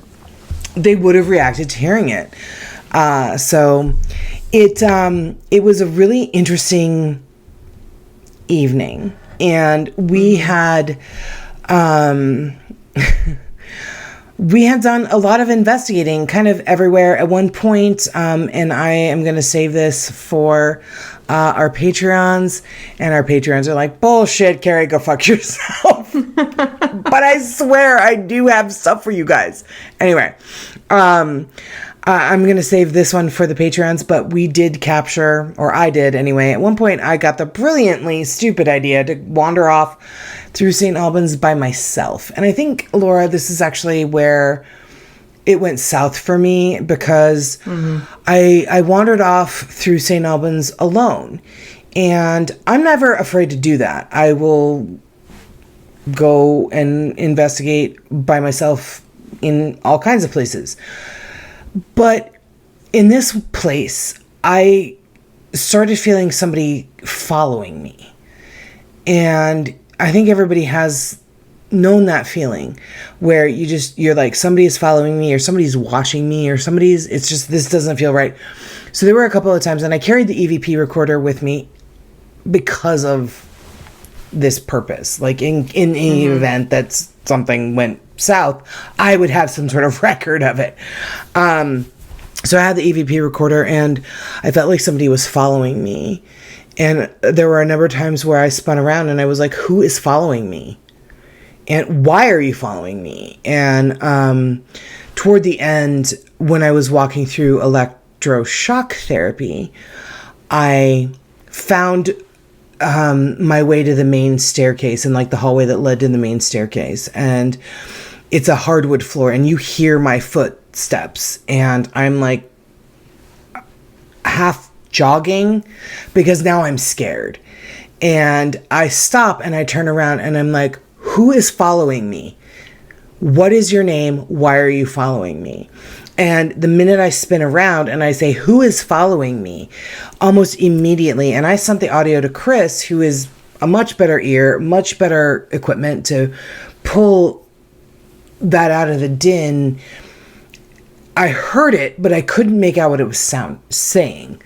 They would have reacted to hearing it. So it was a really interesting evening. And we had... we had done a lot of investigating kind of everywhere at one point, and I am going to save this for our Patreons, and our Patreons are like, bullshit, Carrie, go fuck yourself. But I swear I do have stuff for you guys. Anyway, I'm going to save this one for the Patreons, but we did capture, or I did anyway. At one point, I got the brilliantly stupid idea to wander off through St. Albans by myself. And I think, Laura, this is actually where it went south for me because I wandered off through St. Albans alone. And I'm never afraid to do that. I will go and investigate by myself in all kinds of places. But in this place, I started feeling somebody following me. And I think everybody has known that feeling where you're like, somebody is following me or somebody's watching me or it's just, this doesn't feel right. So there were a couple of times, and I carried the EVP recorder with me because of this purpose. Like in any event that something went south, I would have some sort of record of it. So I had the EVP recorder and I felt like somebody was following me. And there were a number of times where I spun around and I was like, who is following me? And why are you following me? And toward the end, when I was walking through electroshock therapy, I found my way to the main staircase and like the hallway that led to the main staircase. And it's a hardwood floor and you hear my footsteps and I'm like half jogging because now I'm scared. And I stop and I turn around and I'm like, who is following me? What is your name? Why are you following me? And the minute I spin around and I say, who is following me? Almost immediately, and I sent the audio to Chris, who is a much better ear, much better equipment to pull that out of the din. I heard it, but I couldn't make out what it was saying.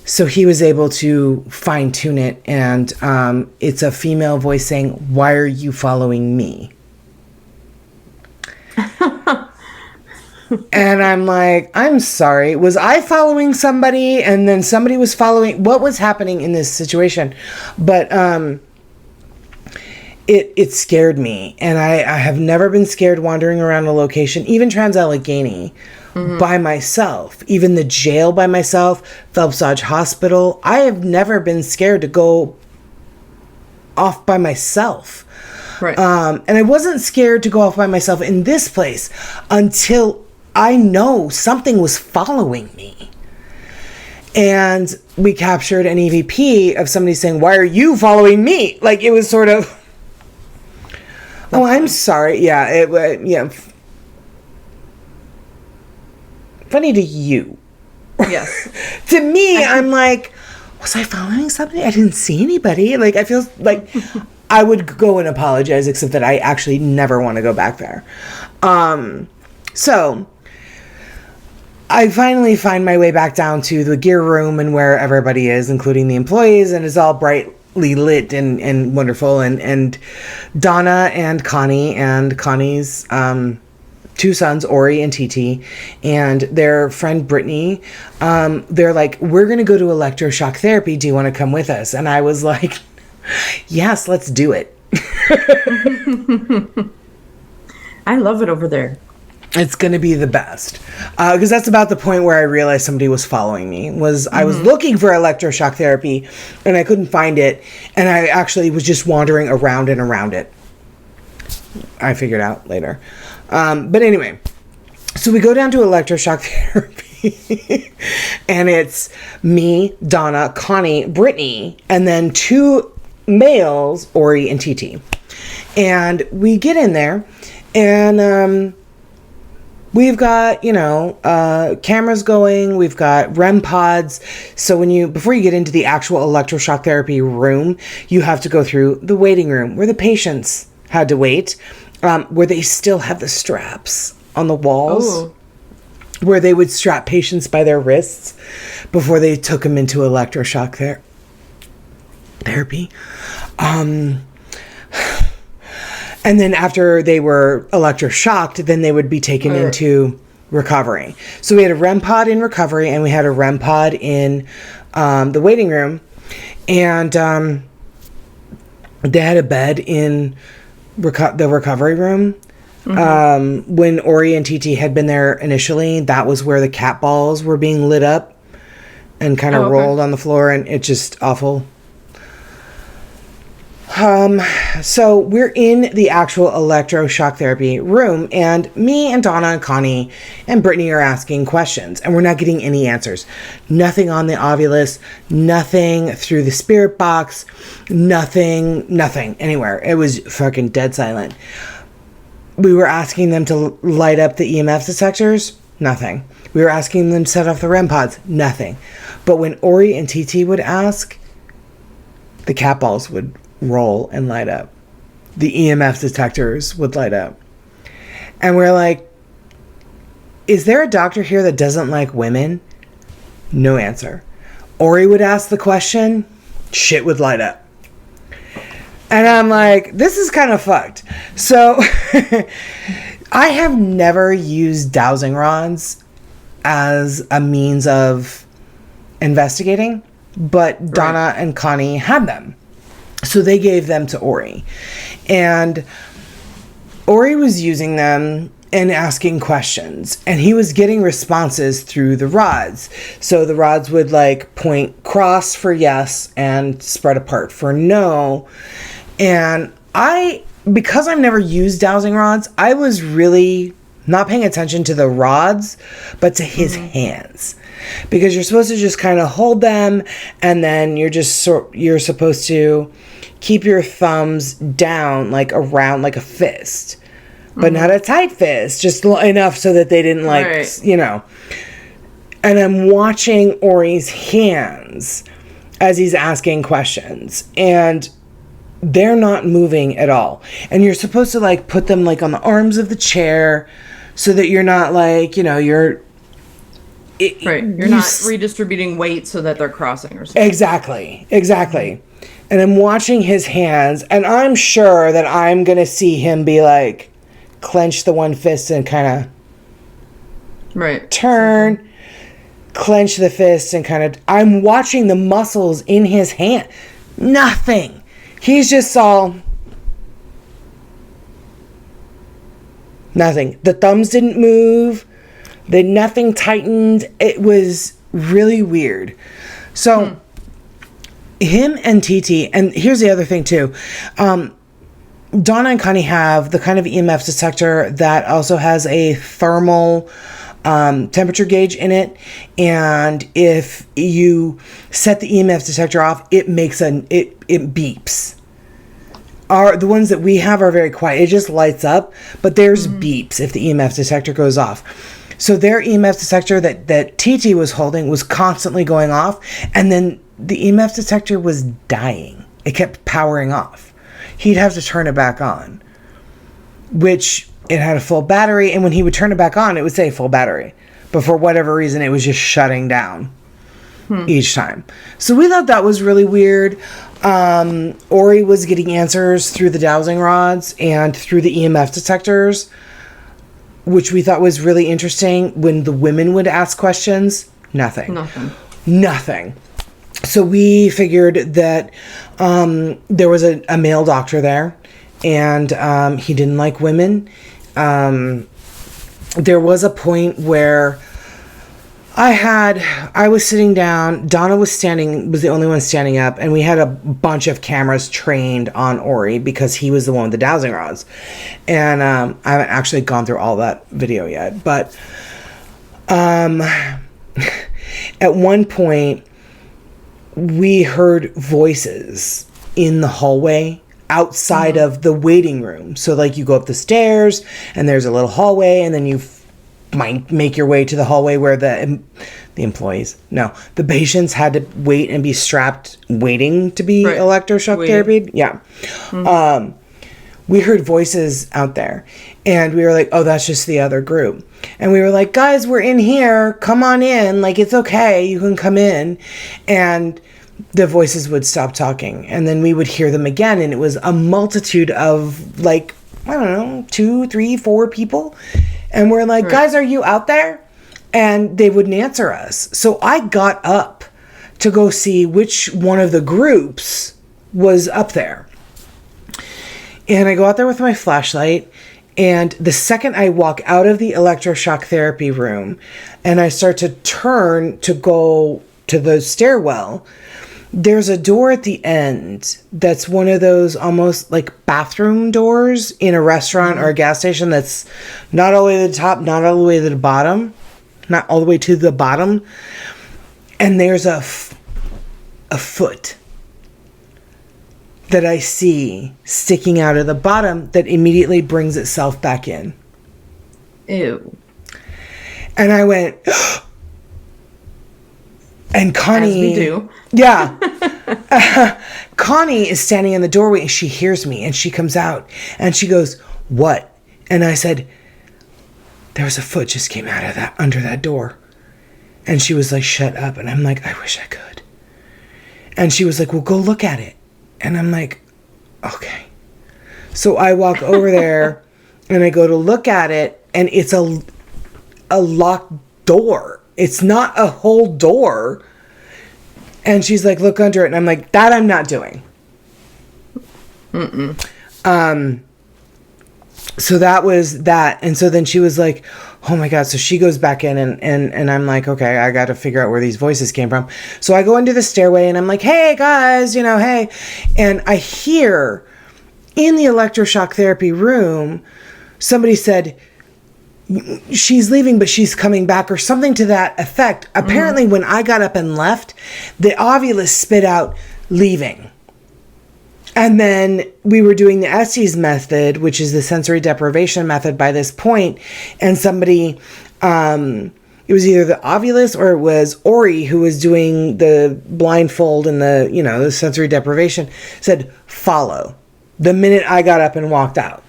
So he was able to fine tune it, and it's a female voice saying, why are you following me? And I'm like, I'm sorry. Was I following somebody? And then somebody was following. What was happening in this situation? But it scared me. And I have never been scared wandering around a location, even Trans-Allegheny, by myself. Even the jail by myself, Phelps Dodge Hospital. I have never been scared to go off by myself. Right. And I wasn't scared to go off by myself in this place until I know something was following me. And we captured an EVP of somebody saying, why are you following me? Like, it was sort of, oh, I'm sorry. Yeah. Yeah. Funny to you. Yes. To me, I'm like, was I following somebody? I didn't see anybody. Like, I feel like I would go and apologize, except that I actually never want to go back there. So I finally find my way back down to the gear room and where everybody is, including the employees, and it's all brightly lit and wonderful. And Donna and Connie's two sons, Ori and TT, and their friend Brittany, they're like, we're going to go to electroshock therapy. Do you want to come with us? And I was like, yes, let's do it. I love it over there. It's going to be the best. Because that's about the point where I realized somebody was following me. I was looking for electroshock therapy and I couldn't find it. And I actually was just wandering around and around it. I figured out later. But anyway, so we go down to electroshock therapy. And it's me, Donna, Connie, Brittany, and then two males, Ori and TT. And we get in there and we've got, cameras going. We've got REM pods. So before you get into the actual electroshock therapy room, you have to go through the waiting room where the patients had to wait, where they still have the straps on the walls, where they would strap patients by their wrists before they took them into electroshock therapy. And then after they were electroshocked, then they would be taken into recovery. So we had a REM pod in recovery and we had a REM pod in the waiting room. And they had a bed in the recovery room. When Ori and TT had been there initially, that was where the cat balls were being lit up and kind of rolled on the floor, and it's just awful. So we're in the actual electroshock therapy room, and me and Donna and Connie and Brittany are asking questions, and we're not getting any answers. Nothing on the Ovilus, nothing through the spirit box, nothing anywhere. It was fucking dead silent. We were asking them to light up the EMF detectors, nothing. We were asking them to set off the REM pods, nothing. But when Ori and TT would ask, the cat balls would roll and light up. The EMF detectors would light up. And we're like, is there a doctor here that doesn't like women? No answer. Ori would ask the question, shit would light up. And I'm like, this is kind of fucked. So I have never used dowsing rods as a means of investigating, but Donna and Connie had them. So they gave them to Ori. And Ori was using them and asking questions. And he was getting responses through the rods. So the rods would point cross for yes and spread apart for no. And because I've never used dowsing rods, I was really not paying attention to the rods, but to his hands. Because you're supposed to just kind of hold them, and then you're supposed to keep your thumbs down around like a fist, but not a tight fist, just enough so that they didn't And I'm watching Ori's hands as he's asking questions, and they're not moving at all. And you're supposed to put them on the arms of the chair so that you're not you're not redistributing weight so that they're crossing or something. Exactly. And I'm watching his hands, and I'm sure that I'm going to see him be clench the one fist and kind of turn, clench the fist and kind of, I'm watching the muscles in his hand. Nothing. He's just all nothing. The thumbs didn't move. Nothing tightened. It was really weird. So him and TT, and here's the other thing too. Donna and Connie have the kind of EMF detector that also has a thermal temperature gauge in it, and if you set the EMF detector off, it makes it beeps. The ones that we have are very quiet. It just lights up, but there's beeps if the EMF detector goes off. So their EMF detector that TT was holding was constantly going off, and then the EMF detector was dying. It kept powering off. he'd have to turn it back on, which it had a full battery. And when he would turn it back on, it would say full battery. But for whatever reason, it was just shutting down each time. So we thought that was really weird. Ori was getting answers through the dowsing rods and through the EMF detectors, which we thought was really interesting. When the women would ask questions, nothing. So we figured that there was a male doctor there, and he didn't like women. There was a point where I was sitting down, Donna was the only one standing up, and we had a bunch of cameras trained on Ori because he was the one with the dowsing rods. And I haven't actually gone through all that video yet, but at one point we heard voices in the hallway outside of the waiting room. So like you go up the stairs and there's a little hallway, and then you might make your way to the hallway where the patients had to wait and be strapped waiting to be electroshock therapy. Yeah. We heard voices out there, and we were like, oh, that's just the other group. And we were like, guys, we're in here. Come on in. Like, it's okay. You can come in. And the voices would stop talking, and then we would hear them again. And it was a multitude of, like, I don't know, 2, 3, 4 people. And we're like, guys, are you out there? And they wouldn't answer us. So I got up to go see which one of the groups was up there. And I go out there with my flashlight. And the second I walk out of the electroshock therapy room and I start to turn to go to the stairwell, there's a door at the end that's one of those almost like bathroom doors in a restaurant or a gas station that's not all the way to the top, not all the way to the bottom, not all the way to the bottom. And there's a foot that I see sticking out of the bottom that immediately brings itself back in. Ew. And I went... And Connie... As we do. Yeah. Connie is standing in the doorway, and she hears me, and she comes out, and she goes, what? And I said, there was a foot just came out of that, under that door. And she was like, shut up. And I'm like, I wish I could. And she was like, well, go look at it. And I'm like, okay. So I walk over there, and I go to look at it, and it's a locked door. It's not a whole door. And she's like, look under it. And I'm like, that I'm not doing. So that was that. And so then she was like, oh my God. So she goes back in, and I'm like, okay, I got to figure out where these voices came from. So I go into the stairway, and I'm like, hey guys, hey. And I hear in the electroshock therapy room, somebody said, she's leaving, but she's coming back, or something to that effect. Apparently, when I got up and left, the ovulus spit out leaving. And then we were doing the Estes method, which is the sensory deprivation method by this point. And somebody, it was either the ovulus or it was Ori who was doing the blindfold and the sensory deprivation, said, follow. The minute I got up and walked out.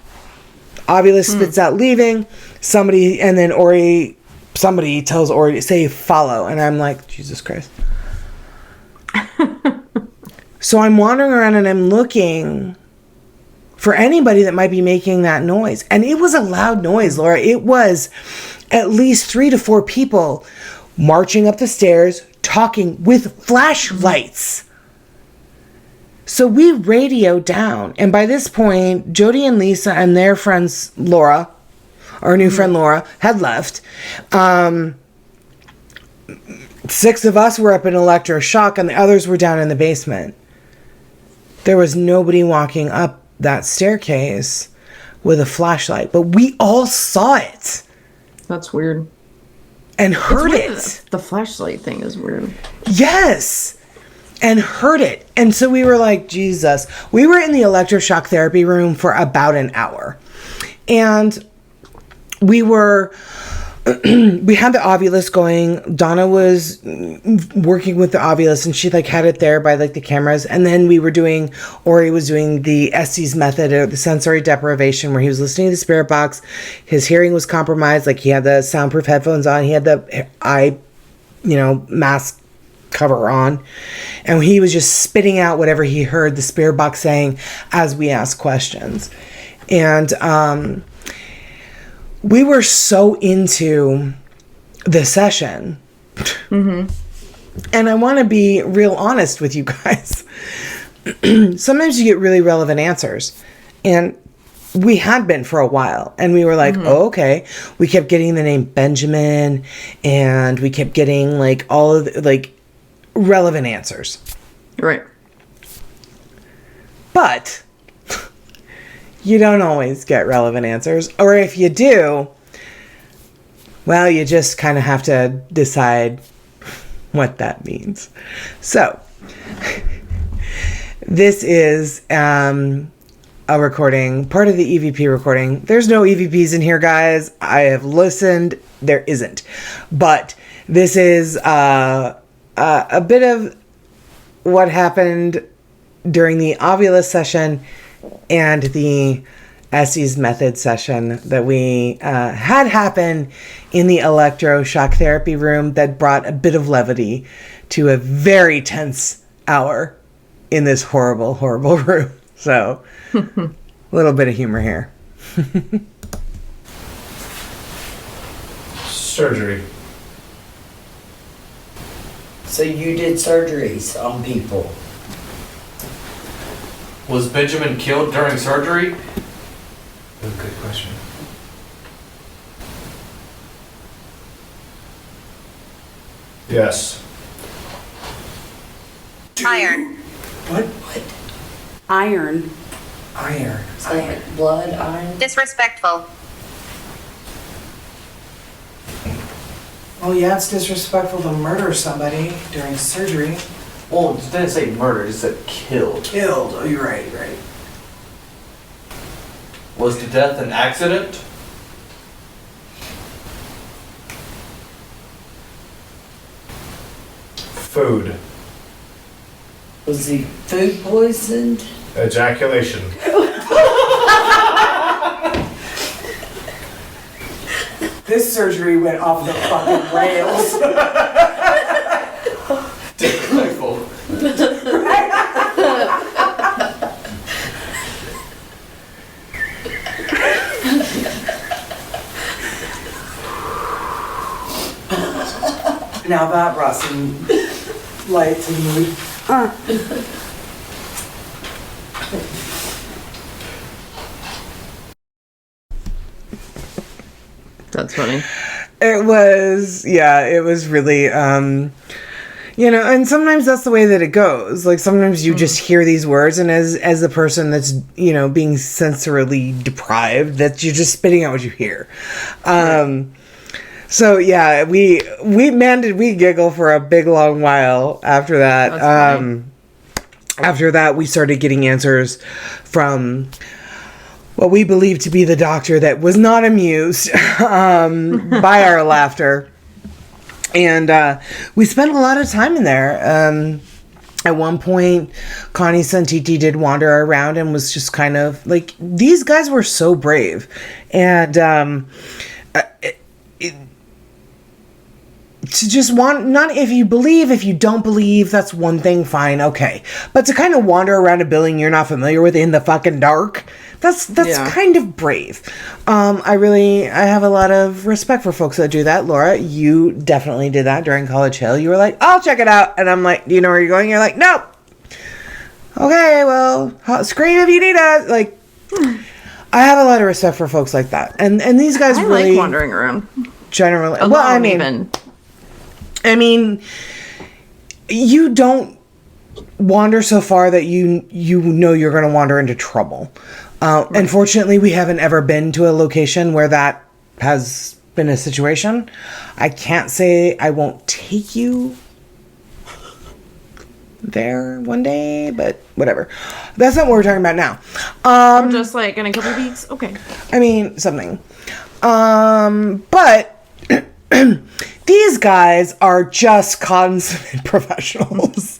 Ovulus spits out leaving, somebody tells Ori to say follow. And I'm like, Jesus Christ. So I'm wandering around and I'm looking for anybody that might be making that noise. And it was a loud noise, Laura. It was at least 3 to 4 people marching up the stairs, talking with flashlights. So we radioed down. And by this point, Jody and Lisa and their friends, Laura, our new friend Laura, had left. 6 of us were up in electroshock, and the others were down in the basement. There was nobody walking up that staircase with a flashlight, but we all saw it. That's weird. And heard it. The flashlight thing is weird. Yes. And heard it. And so we were like, Jesus. We were in the electroshock therapy room for about an hour. And we were we had the Ovilus going. Donna was working with the Ovilus, and she like had it there by like the cameras. And then Ori was doing the Estes method, or the sensory deprivation, where he was listening to the spirit box. His hearing was compromised. Like he had the soundproof headphones on. He had the eye, mask cover on, and he was just spitting out whatever he heard the spirit box saying as we asked questions. And we were so into the session. And I want to be real honest with you guys. Sometimes you get really relevant answers. And we had been for a while. And we were like, oh, okay. We kept getting the name Benjamin. And we kept getting like all of the, like relevant answers. Right. But you don't always get relevant answers. Or if you do, well, you just kind of have to decide what that means. So, this is a recording, part of the EVP recording. There's no EVPs in here, guys. I have listened. There isn't. But this is a bit of what happened during the Ovilus session and the Estes method session that we had happen in the electroshock therapy room that brought a bit of levity to a very tense hour in this horrible, horrible room. So, a little bit of humor here. Surgery. So you did surgeries on people? Was Benjamin killed during surgery? That's a good question. Yes. Iron. What? Iron. Iron. Like blood, iron? Disrespectful. Oh yeah, it's disrespectful to murder somebody during surgery. Well, it didn't say murder, it said killed. Killed. Oh, you're right, right. Was the death an accident? Food. Was he food poisoned? Ejaculation. This surgery went off the fucking rails. Disrespectful. Now that brought some light to the mood. That's funny. It was really, and sometimes that's the way that it goes. Like, sometimes you just hear these words, and as a person that's, being sensorily deprived, that you're just spitting out what you hear. So, yeah, we did we giggle for a big, long while after that. After that, we started getting answers from what we believe to be the doctor that was not amused by our laughter. And we spent a lot of time in there. At one point, Connie Santiti did wander around and was just kind of like, these guys were so brave. And to just not if you believe, if you don't believe, that's one thing, fine, okay. But to kind of wander around a building you're not familiar with in the fucking dark, that's kind of brave. I have a lot of respect for folks that do that. Laura, you definitely did that during College Hill. You were like, I'll check it out. And I'm like, do you know where you're going? You're like, no. Okay, well, scream if you need us. Like, I have a lot of respect for folks like that. And these guys really like wandering around. Generally. Alone, well, I mean, you don't wander so far that you know you're going to wander into trouble. Right. Unfortunately, we haven't ever been to a location where that has been a situation. I can't say I won't take you there one day, but whatever. That's not what we're talking about now. Just like in a couple of weeks. Okay. I mean, something. But these guys are just consummate professionals.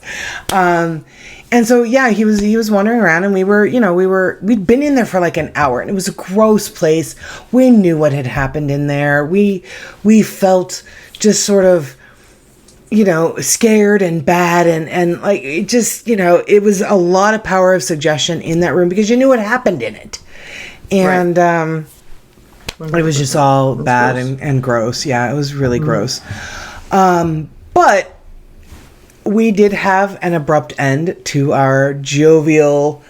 And so, yeah, he was wandering around, and we'd been in there for like an hour, and it was a gross place. We knew what had happened in there. We felt just sort of, scared and bad, and like, it just, it was a lot of power of suggestion in that room because you knew what happened in it. And, it was just all bad gross. And gross. Yeah, it was really gross. But we did have an abrupt end to our jovial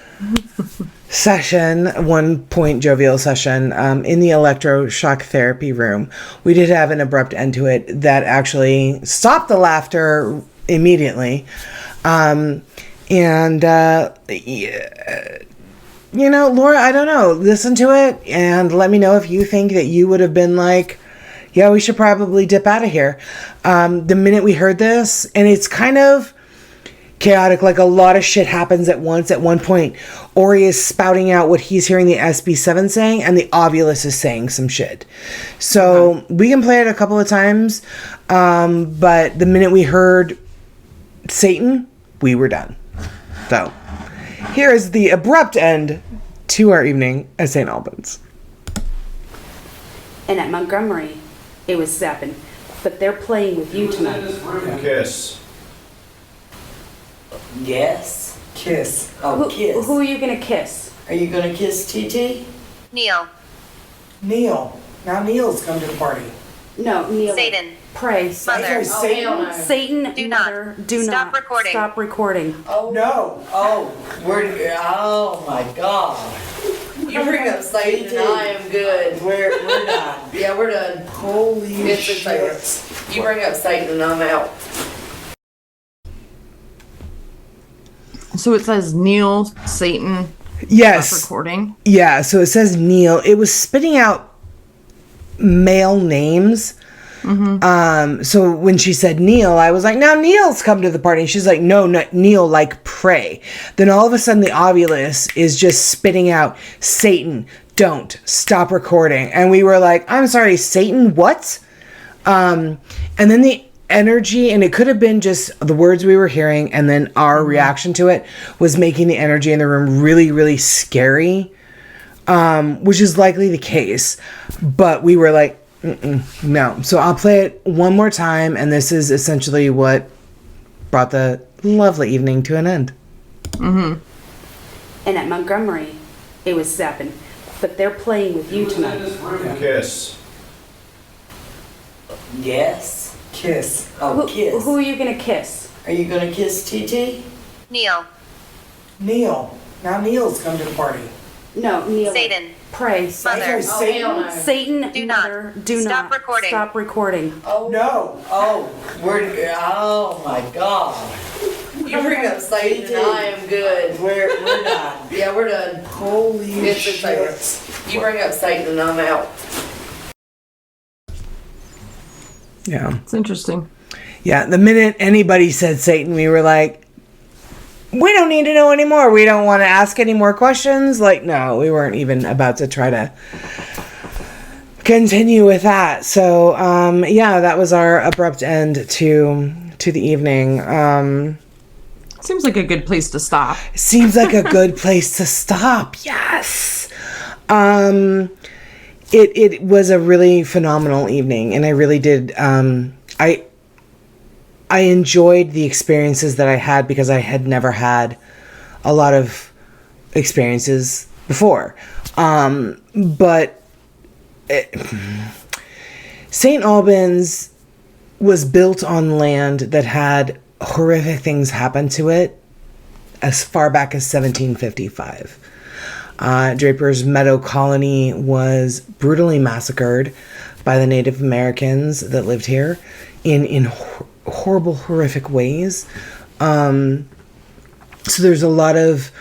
session, 1 point jovial session in the electroshock therapy room. We did have an abrupt end to it that actually stopped the laughter immediately. Laura, I don't know. Listen to it and let me know if you think that you would have been like, yeah, we should probably dip out of here. The minute we heard this, and it's kind of chaotic, like a lot of shit happens at once. At one point, Ori is spouting out what he's hearing the SB7 saying, and the Ovulus is saying some shit. So we can play it a couple of times, but the minute we heard Satan, we were done. So here is the abrupt end to our evening at St. Albans. And at Montgomery, it was zapping. But they're playing with you tonight. Kiss. Yes. Kiss. Oh, kiss. Who are you going to kiss? Are you gonna kiss TT? Neil. Neil. Now Neil's come to the party. No, Neil. Satan. Pray. Mother. Satan. Satan. Do Mother, not. do Stop not. recording. Stop recording. Oh No. Oh, oh my God. You bring up Satan and I am good. We're done. Yeah, we're done. Holy It's shit. You bring up Satan and I'm out. So it says Neil, Satan. Yes. Stop recording. Yeah, so it says Neil. It was spitting out male names. So when she said Neil, I was like, now Neil's come to the party. And she's like, no, not Neil, like pray. Then all of a sudden the Ovulus is just spitting out Satan, don't stop recording. And we were like, I'm sorry, Satan, what? And then the energy, and it could have been just the words we were hearing, and then our reaction to it was making the energy in the room really, really scary, which is likely the case. But we were like, no. So I'll play it one more time, and this is essentially what brought the lovely evening to an end. And at Montgomery, it was zapping. But they're playing with you tonight. Kiss. Yes. Kiss. Oh, kiss. Who are you going to kiss? Are you gonna kiss TT? Neil. Neil. Now Neil's come to the party. No, Neil. Satan. Pray. Mother. Satan. Do Mother, not. do Stop not. recording. Stop recording. Oh No. Oh, oh my God. You bring up Satan and I am good. We're done. Yeah, we're done. Holy It's shit. You bring up Satan and I'm out. Yeah. It's interesting. Yeah, the minute anybody said Satan, we were like, we don't need to know anymore. We don't want to ask any more questions. Like, no, we weren't even about to try to continue with that. So, yeah, that was our abrupt end to the evening. Seems like a good place to stop. Seems like a good place to stop. Yes. It was a really phenomenal evening, and I really did. I enjoyed the experiences that I had because I had never had a lot of experiences before. But St. Albans was built on land that had horrific things happen to it as far back as 1755. Draper's Meadow Colony was brutally massacred by the Native Americans that lived here in horrible, horrific ways. So there's a lot of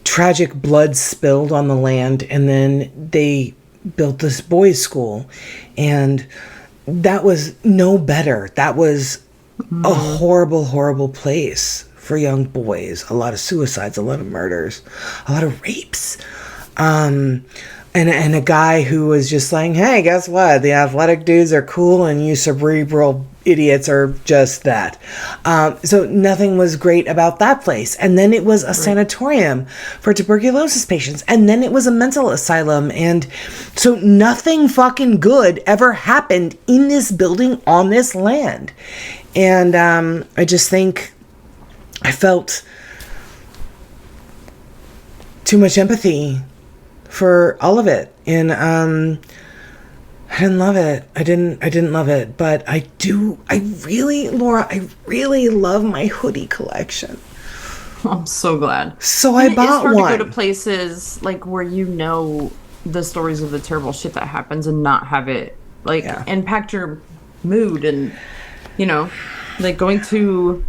tragic blood spilled on the land, and then they built this boys' school, and that was no better. That was a horrible, horrible place for young boys. A lot of suicides, a lot of murders, a lot of rapes. And and a guy who was just like, hey, guess what? The athletic dudes are cool and you cerebral idiots are just that. So nothing was great about that place. And then it was a sanatorium for tuberculosis patients. And then it was a mental asylum. And so nothing fucking good ever happened in this building on this land. And I just think I felt too much empathy for all of it. And I didn't love it. I didn't love it. But Laura, I really love my hoodie collection. I'm so glad. So I bought it's hard one. to go to places like where you know the stories of the terrible shit that happens and not have it like impact your mood, and like going to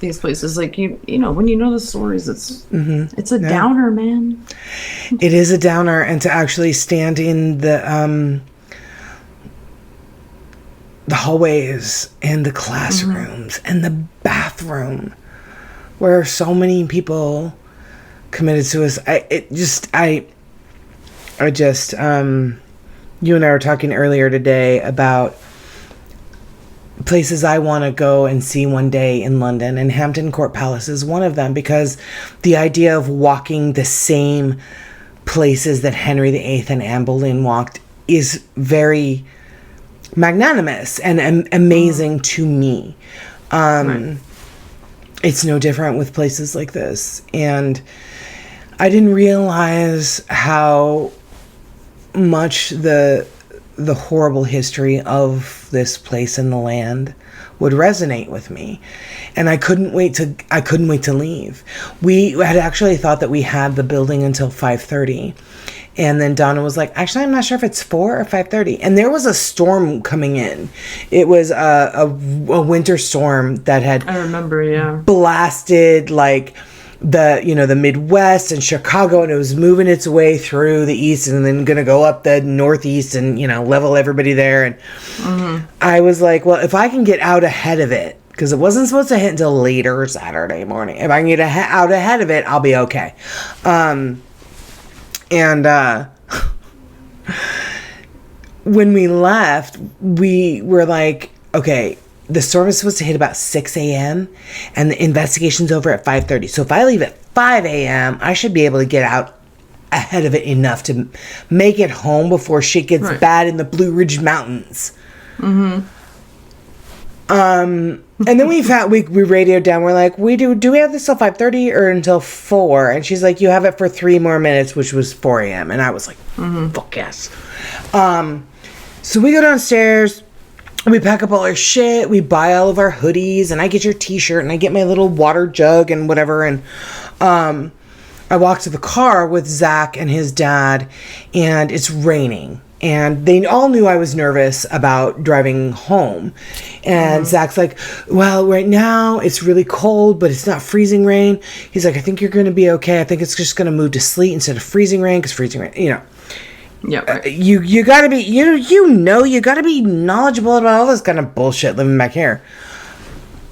these places, like you know when you know the stories, it's a downer, man. It is a downer. And to actually stand in the hallways and the classrooms and the bathroom where so many people committed suicide. You and I were talking earlier today about places I want to go and see one day in London, and Hampton Court Palace is one of them, because the idea of walking the same places that Henry VIII and Anne Boleyn walked is very magnanimous and amazing to me. It's no different with places like this. And I didn't realize how much the horrible history of this place in the land would resonate with me. And I couldn't wait to leave. We had actually thought that we had the building until 5:30. And then Donna was like, actually, I'm not sure if it's 4 or 5:30. And there was a storm coming in. It was a winter storm that had blasted like the Midwest and Chicago, and it was moving its way through the east and then going to go up the northeast and, level everybody there. And I was like, well, if I can get out ahead of it, because it wasn't supposed to hit until later Saturday morning. If I can get out ahead of it, I'll be okay. When we left, we were like, okay, the storm is supposed to hit about 6 a.m. and the investigation's over at 5:30. So if I leave at 5 a.m., I should be able to get out ahead of it enough to make it home before shit gets bad in the Blue Ridge Mountains. And then we radioed down. We're like, do we have this till 5:30 or until 4? And she's like, you have it for 3 more minutes, which was 4 a.m. And I was like, fuck yes. So we go downstairs. We pack up all our shit. We buy all of our hoodies, and I get your t-shirt, and I get my little water jug and whatever. And I walk to the car with Zach and his dad, and it's raining. And they all knew I was nervous about driving home. And Zach's like, well, right now it's really cold, but it's not freezing rain. He's like, I think you're going to be okay. I think it's just going to move to sleet instead of freezing rain, because freezing rain, Yeah, right. You gotta be, you gotta be knowledgeable about all this kind of bullshit living back here.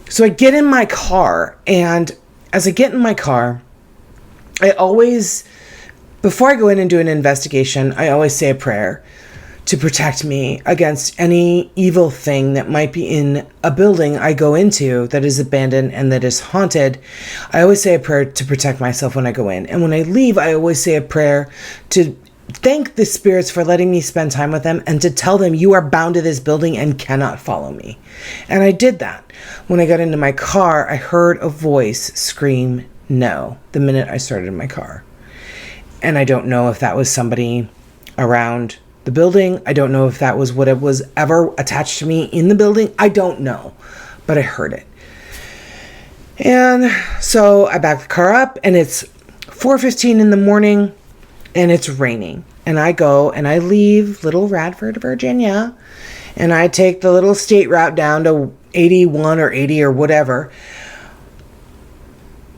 So I get in my car, and as I get in my car, I always, before I go in and do an investigation, I always say a prayer to protect me against any evil thing that might be in a building I go into that is abandoned and that is haunted. I always say a prayer to protect myself when I go in. And when I leave, I always say a prayer to thank the spirits for letting me spend time with them, and to tell them you are bound to this building and cannot follow me. And I did that. When I got into my car, I heard a voice scream no the minute I started my car. And I don't know if that was somebody around the building. I don't know if that was what it was ever attached to me in the building. I don't know, but I heard it. And so I back the car up, and it's 4:15 in the morning. And it's raining. And I go and I leave little Radford, Virginia. And I take the little state route down to 81 or 80 or whatever.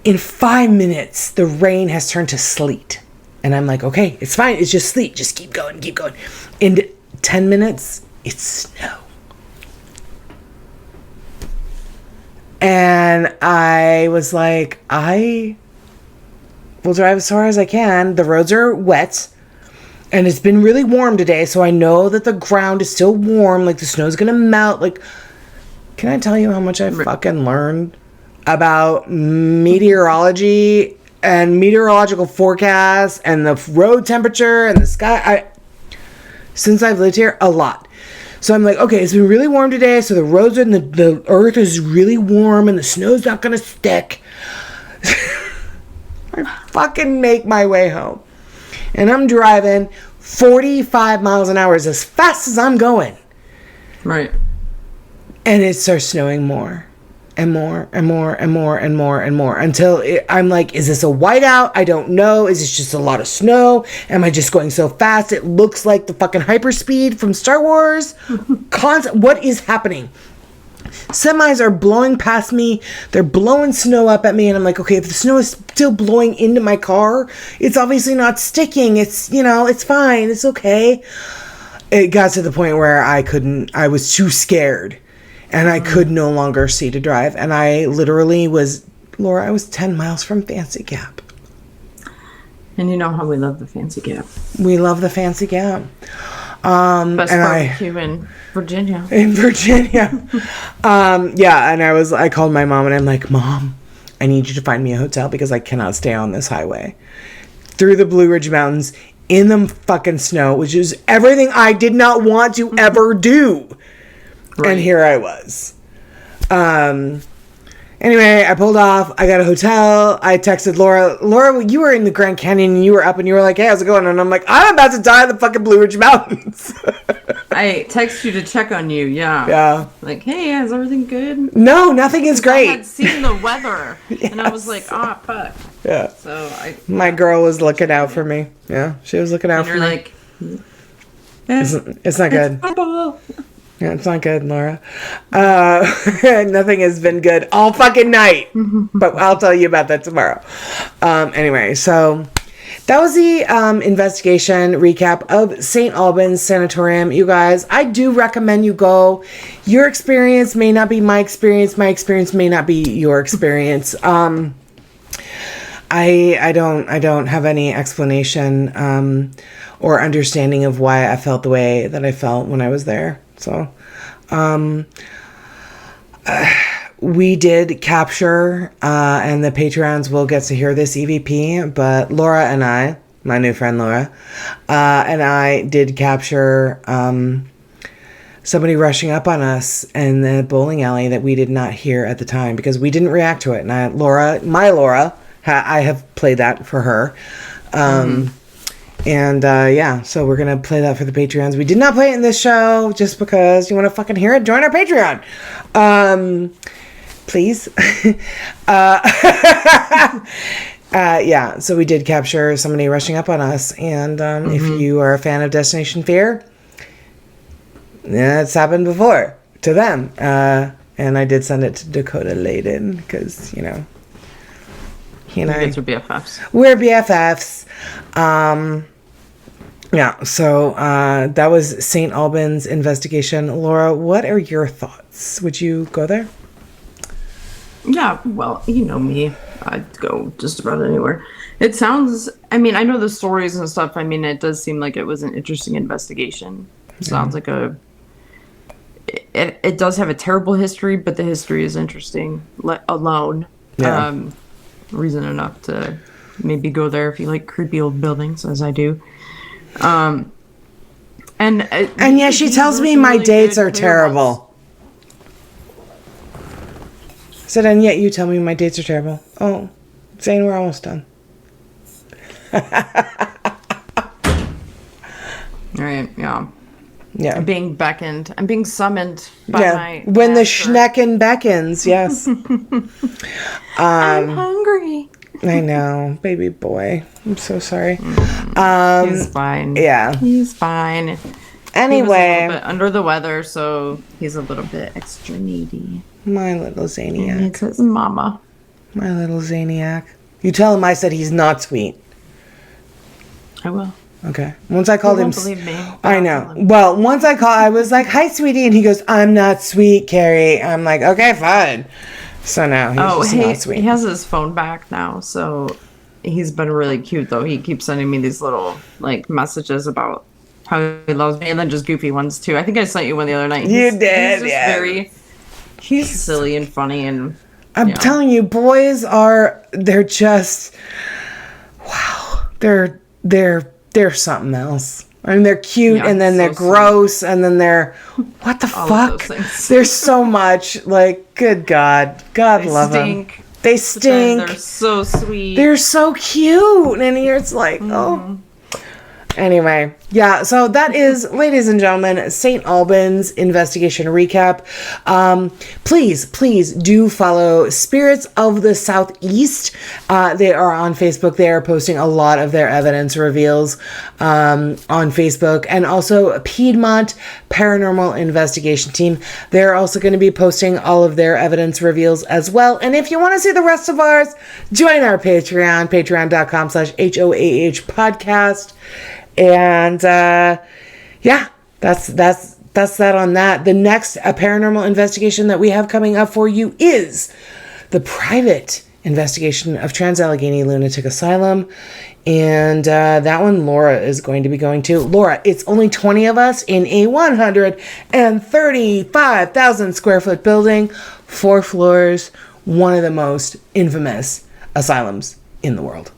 In 5 minutes, the rain has turned to sleet. And I'm like, okay, it's fine. It's just sleet. Just keep going, keep going. In 10 minutes, it's snow. And I was like, I we'll drive as far as I can. The roads are wet. And it's been really warm today, so I know that the ground is still warm. Like, the snow's gonna melt. Like, can I tell you how much I fucking learned about meteorology and meteorological forecasts and the road temperature and the sky? Since I've lived here, a lot. So I'm like, okay, it's been really warm today, so the roads and the earth is really warm and the snow's not gonna stick. I fucking make my way home. And I'm driving 45 miles an hour, is as fast as I'm going. Right. And it starts snowing more and more and more and more and more and more until I'm like, is this a whiteout? I don't know. Is this just a lot of snow? Am I just going so fast? It looks like the fucking hyperspeed from Star Wars. What is happening? Semis are blowing past me. They're blowing snow up at me. And I'm like, okay, if the snow is still blowing into my car, it's obviously not sticking. It's, it's fine. It's okay. It got to the point where I was too scared and I could no longer see to drive. And I literally Laura, I was 10 miles from Fancy Gap. And you know how we love the Fancy Gap. We love the Fancy Gap. Best barbecue in Virginia. In Virginia. Yeah, and I called my mom and I'm like, Mom, I need you to find me a hotel because I cannot stay on this highway. Through the Blue Ridge Mountains, in the fucking snow, which is everything I did not want to ever do. Right. And here I was. Anyway, I pulled off. I got a hotel. I texted Laura. Laura, you were in the Grand Canyon and you were up and you were like, hey, how's it going? And I'm like, I'm about to die in the fucking Blue Ridge Mountains. I text you to check on you, yeah. Yeah. Like, hey, is everything good? No, nothing is great. I had seen the weather, and I was like, fuck. Yeah. So my girl was looking out for me. Yeah, she was looking out for me. Like, it's not good. Yeah, it's not good, Laura. Nothing has been good all fucking night. But I'll tell you about that tomorrow. Anyway, so that was the investigation recap of St. Albans Sanatorium. You guys, I do recommend you go. Your experience may not be my experience. My experience may not be your experience. I don't have any explanation or understanding of why I felt the way that I felt when I was there. So, we did capture, and the Patreons will get to hear this EVP, but Laura and I, my new friend Laura, and I did capture, somebody rushing up on us in the bowling alley that we did not hear at the time because we didn't react to it. And my Laura, I have played that for her. And, yeah, so we're going to play that for the Patreons. We did not play it in this show just because you want to fucking hear it. Join our Patreon. Please. Yeah, so we did capture somebody rushing up on us. And, if you are a fan of Destination Fear, yeah, it's happened before to them. And I did send it to Dakota Layden because, he and I. You guys are BFFs. We're BFFs. Yeah, so that was St. Albans Investigation. Laura, what are your thoughts? Would you go there? Yeah, well, you know me. I'd go just about anywhere. It sounds, I know the stories and stuff. It does seem like it was an interesting investigation. It sounds like it does have a terrible history, but the history is interesting alone. Yeah. Reason enough to maybe go there if you like creepy old buildings, as I do. And yeah, she tells me my dates are terrible. I said, and yet you tell me my dates are terrible. Oh, Zane, we're almost done. Right, yeah. Yeah. I'm being beckoned. I'm being summoned by my when master. the schnecken beckons, yes. I'm hungry. I know, baby boy. I'm so sorry. He's fine. Yeah. He's fine. Anyway. He was a little bit under the weather, so he's a little bit extra needy. My little Zaniac. It's his mama. My little Zaniac. You tell him I said he's not sweet. I will. Okay. Once I called He him. won't believe me. I know. Well, once I was like, hi, sweetie. And he goes, I'm not sweet, Carrie. I'm like, okay, fine. So now he's just not sweet. He has his phone back now, so he's been really cute though. He keeps sending me these little like messages about how he loves me, and then just goofy ones too. I think I sent you one the other night. You did, He's just yeah. he's silly and funny, and I'm telling you, boys they're just, wow. They're something else. I mean, they're cute, Yeah, and then they're so gross, and then they're, what the All of fuck? those things. There's so much, like, good God. God love them. They But then stink. they're so sweet. They're so cute. And here it's like, oh. Anyway, yeah, so that is, ladies and gentlemen, St. Albans Investigation Recap. Please do follow Spirits of the Southeast. They are on Facebook. They are posting a lot of their evidence reveals on Facebook. And also Piedmont Paranormal Investigation Team. They're also going to be posting all of their evidence reveals as well. And if you want to see the rest of ours, join our Patreon, patreon.com/HOAH podcast. And yeah, that's that on that. The next paranormal investigation that we have coming up for you is the private investigation of Trans-Allegheny Lunatic Asylum. And that one Laura is going to be going to. Laura, it's only 20 of us in a 135,000 square foot building, 4 floors, one of the most infamous asylums in the world.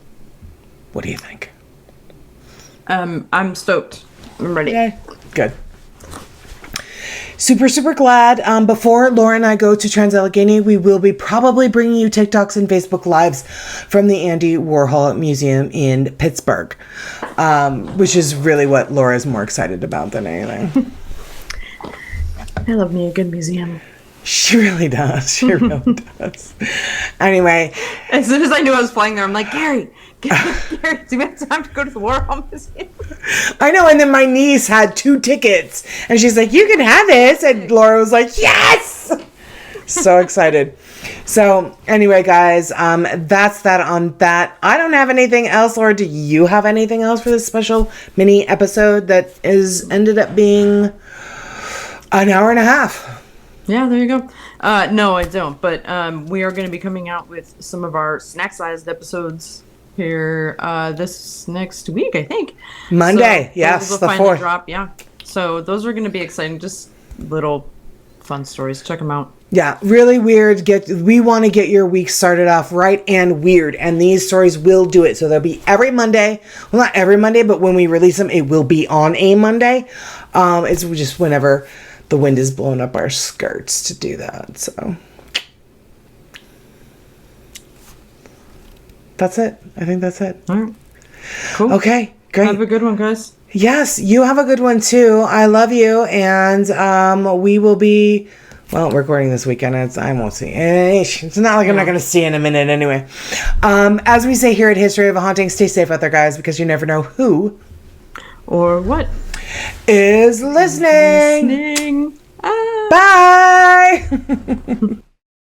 What do you think? I'm stoked. I'm ready. Okay, good. Super glad. Before Laura and I go to Trans-Allegheny, we will be probably bringing you TikToks and Facebook Lives from the Andy Warhol Museum in Pittsburgh, which is really what Laura is more excited about than anything. I love me a good museum. She really does. She really does. Anyway. As soon as I knew I was flying there, I'm like, Carrie, do we have time to go to the Warhol Museum? I know, and then my niece had 2 tickets, and she's like, you can have this, and Laura was like, yes! So excited. So, anyway, guys, that's that on that. I don't have anything else, Laura. Do you have anything else for this special mini episode that is ended up being an hour and a half? Yeah, there you go. No, I don't. But we are going to be coming out with some of our snack-sized episodes here this next week, I think. Monday, so yes, those the will finally 4th. drop, yeah. So those are going to be exciting. Just little fun stories. Check them out. Yeah, really weird. We want to get your week started off right and weird, and these stories will do it. So they'll be every Monday. Well, not every Monday, but when we release them, it will be on a Monday. It's just whenever the wind is blowing up our skirts to do that. So that's it. I think that's it. All right. Cool. Okay, great. Have a good one, guys. Yes, you have a good one too. I love you, and we will be, well, recording this weekend. I won't see. It's not like I'm not going to see you in a minute anyway. As we say here at History of a Haunting, stay safe out there, guys, because you never know who or what is listening. Bye. Bye.